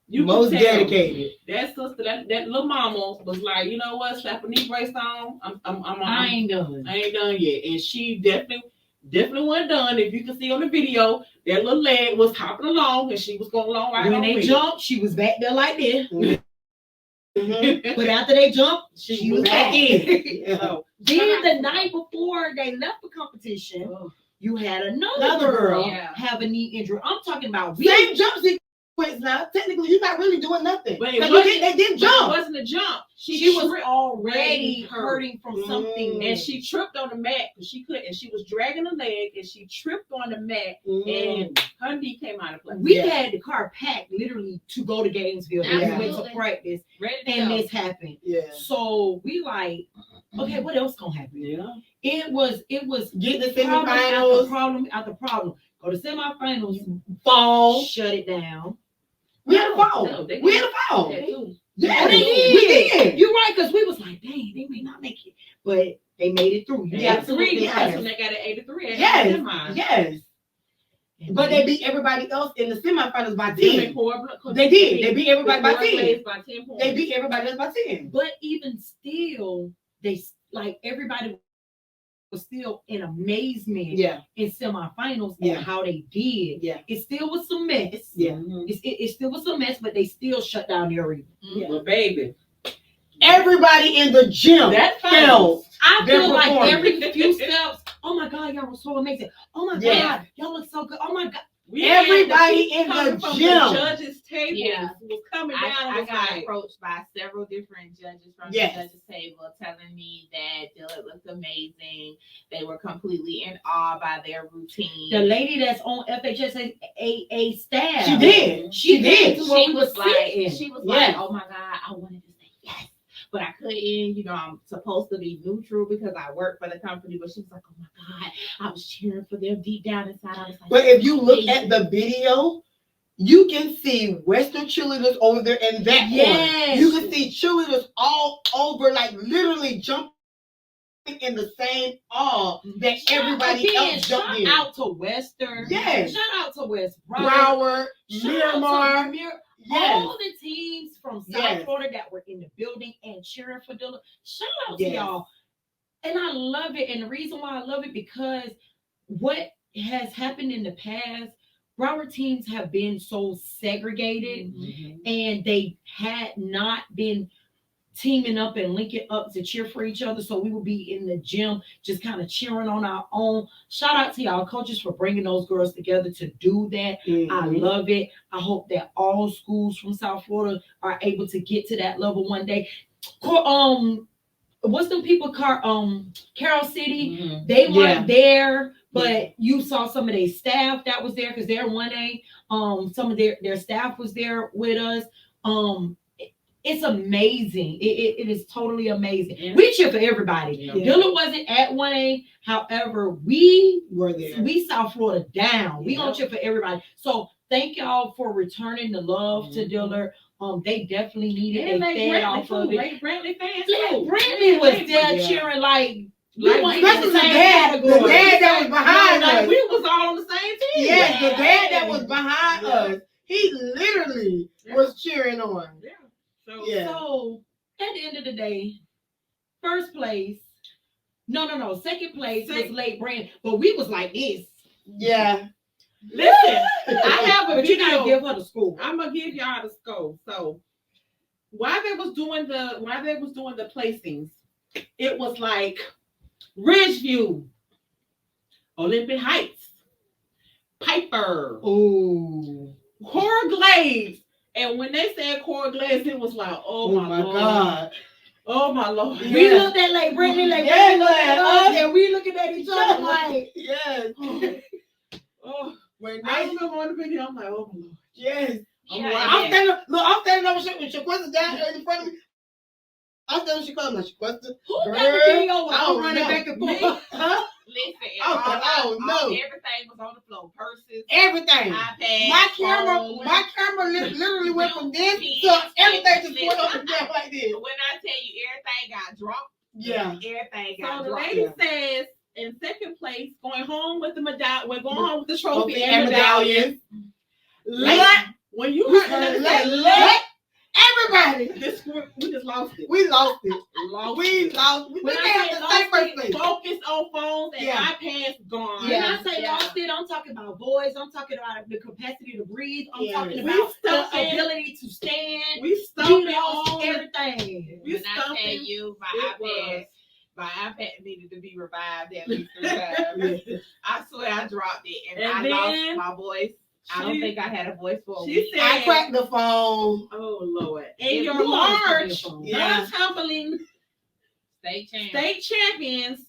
you Most can tell dedicated. that sister, that little mama was like, you know what, slap a knee brace on. I ain't done. I ain't done yet. And she definitely wasn't done. If you can see on the video, that little leg was hopping along and she was going along right When on they with it. jumped, she was back there like this. Mhm. But after they jumped, she was back in. Yeah. So, then the night before they left the competition, you had another girl Yeah. have a knee injury. I'm talking about Same jump sequence now. Technically, you're not really doing nothing. But it 'Cause wasn't- they didn't It jump. wasn't a jump. She was tripped already hurt. hurting from something. And she tripped on the mat because she couldn't. And she was dragging her leg and she tripped on the mat and her knee came out of place. We Yeah. had the car packed literally to go to Gainesville. And we went to Absolutely. practice, Ready to and go. this happened. Yeah. So we like, okay, what else gonna happen? Yeah. It was Get the problem after semifinals. problem after problem. Go to semifinals, Fall. shut it down. We had a fall. No, they We had a fall. that too. Yeah, Oh, they did. we did. You're right, because we was like, dang, they may not make it, but they made it through. You got Absolutely. three. That's when they got an 83. Yes. But Yes. But they beat everybody else in the semifinals by they 10. They did. They beat everybody by 10. By 10 points. They beat everybody else by 10. But even still, they like everybody was still in amazement Yeah. in semifinals Yeah. and how they did. Yeah. It still was some mess. Yeah. It still was some mess, but they still shut down the arena. Yeah. Well, baby. Everybody in the gym That fell. I Their feel like performance. every few steps, oh my God, y'all were so amazing. Oh my Yeah. God, y'all look so good. Oh my God. Everybody in coming the from gym. The judges' table Yeah. was coming down. I and was got like, approached by several different judges from Yes. the judges table telling me that Dillard looked amazing. They were completely in awe by their routine. The lady that's on FHSAA staff. She did. She did. did. To where She we was was like, sitting. like, oh my God, I wanted to say yes, but I couldn't. You know, I'm supposed to be neutral because I work for the company. But she was like, oh my God, I was cheering for them deep down inside. I was like, But if you look at the video, you can see Western cheerleaders over there in that corner. Yes. You can see cheerleaders all over, like literally jumping in the same awe that everybody else jumped shout in. out to Western. Yes. Shout out to West Broward, Shout out to Miramar. Yes. All the teams from South Yes. Florida that were in the building and cheering for Dillard. Shout out Yes. to y'all. And I love it. And the reason why I love it, because what has happened in the past, Broward teams have been so segregated and they had not been teaming up and linking up to cheer for each other. So we would be in the gym just kind of cheering on our own. Shout out to y'all coaches for bringing those girls together to do that. I love it. I hope that all schools from South Florida are able to get to that level one day. What's them people? Carroll City. They weren't there, but you saw some of their staff that was there because they're 1A. Some of their staff was there with us. It's amazing. It is totally amazing. Yeah. We cheer for everybody. Yeah. Dillard wasn't at 1A. However, we were there. We South Florida down. We Yeah. gonna cheer for everybody. So thank y'all for returning the love to Dillard. They definitely needed And a they fan off of it. Lady Brantley fans Yeah, too. Brantley was there Yeah. cheering like Like, weren't especially in the dad that was behind Like, us. we was all on the same team. Yes, the dad that was behind us. He literally was cheering on. Yeah. So Yeah. So at the end of the day, first place. No. Second place was Lake Brand, but we was like this. Yeah. listen, I have a But you gotta video. give her the score. I'm gonna give y'all the scope. So while they was doing the placings, it was like Ridgeview, Olympic Heights, Piper, Oh. Coral Glades. And when they said Coral Glades, it was like, oh my Lord. God. Oh my Lord. Yeah. We looked at like Brittany, like Yeah, Brittany looked at us, like, and we looking at each other like, Yes. Oh, When I they, remember on the video, I'm like, oh my Lord. yes. Yeah, I'm standing over with Shaquesta down in front of me. I'm standing with Shaquesta. I'm like, Shaquesta. who got the video? I I'm don't running know. back and Me? forth. Huh? Listen, Oh, no. everything was on the floor. Purses, Everything. iPads, My camera phones. literally went from this Pens, to everything just listen. went up and down like this. When I tell you everything got dropped, Yeah. everything So got the dropped. lady says in second place, going home with the medallion, we're going home with the trophy Trophy and and medallion. medallion. When you heard that, Let everybody. this we just lost it. We lost it. Lost We it. lost. We When can't I have say the lost same first it, place. focus on phones and Yeah. iPads gone. When I say Yeah. lost it, I'm talking about voice. I'm talking about the capacity to breathe. I'm Yeah. talking We about stuck the in. ability to stand. We We stumping lost on everything. We When I tell stumping. you It was. my iPad needed to be revived at least 3 times. I swear I dropped it and And I then lost my voice. I don't think I had a voice for a She week. said, I cracked the phone. "Oh Lord!" And It your was large Yeah. non-tumbling State champ. state champions,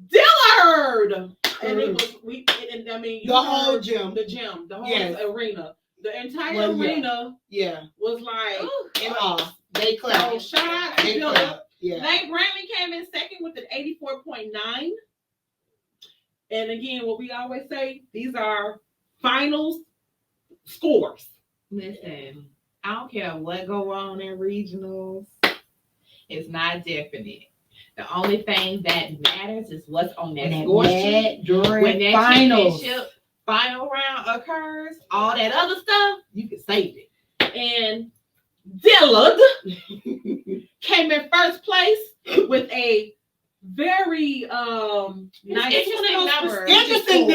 Dillard, and it was And I mean, you The whole heard gym. the gym, the whole Yes. arena, the entire Well, yeah. arena Yeah. was like. They So clapped. shout out to They Dillard. clapped. Yeah. Nate Brantley came in second with an 84.9. And again, what we always say, these are finals scores. Listen, I don't care what go on in regionals. It's not definite. The only thing that matters is what's on that score sheet. during When that finals. championship final round occurs, all that other stuff, you can save it. And Dillard came in first place with a very nice Interesting number. Interesting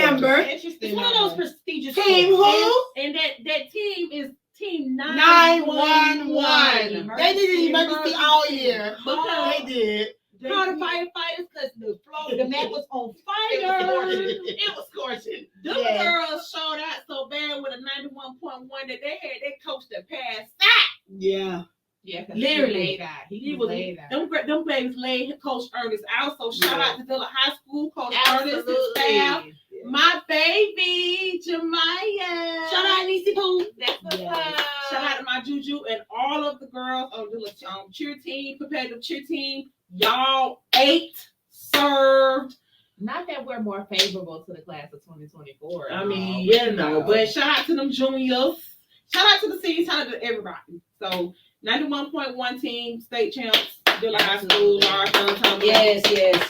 It's one of those number. prestigious Team scores. who? and that team is Team 911. They did an emergency all year. Because They did. Call the firefighters because the floor, the mat was on It was fire. scorching. It was scorching. them Yeah. girls showed out so bad with a 91.1 that they coached the pass. Yeah. Yeah, because Literally. he was laid out. Them babies laid Coach Ernest out. So shout out to Dillard High School, Coach Ernest and staff. Absolutely. My baby, Jemiah. Shout out Niecy Pooh. That's what's Yes. up. Shout out to my Juju and all of the girls on the cheer team, competitive cheer team. Y'all ate, served. Not that we're more favorable to the class of 2024. I mean, no, you know, but shout out to them juniors. Shout out to the seniors. Shout out to everybody. So 91.1 team, state champs, Dillard High School, Lars Thomas. Yes. Did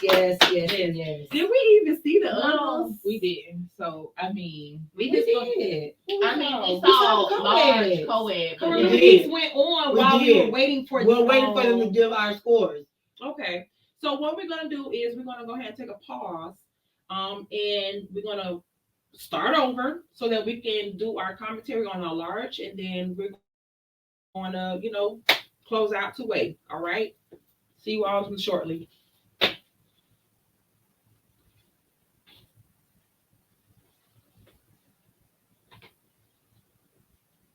we even see the no, others? we didn't. So I mean, We just did. I mean, we We saw saw large co-ed. co-ed, but We The did. weeks went on We while we did. were waiting for We're waiting for them to give our scores. Okay. So what we're gonna do is we're gonna go ahead and take a pause. And we're gonna start over so that we can do our commentary on our large, and then we're gonna, close out 2A. All right. See you all shortly.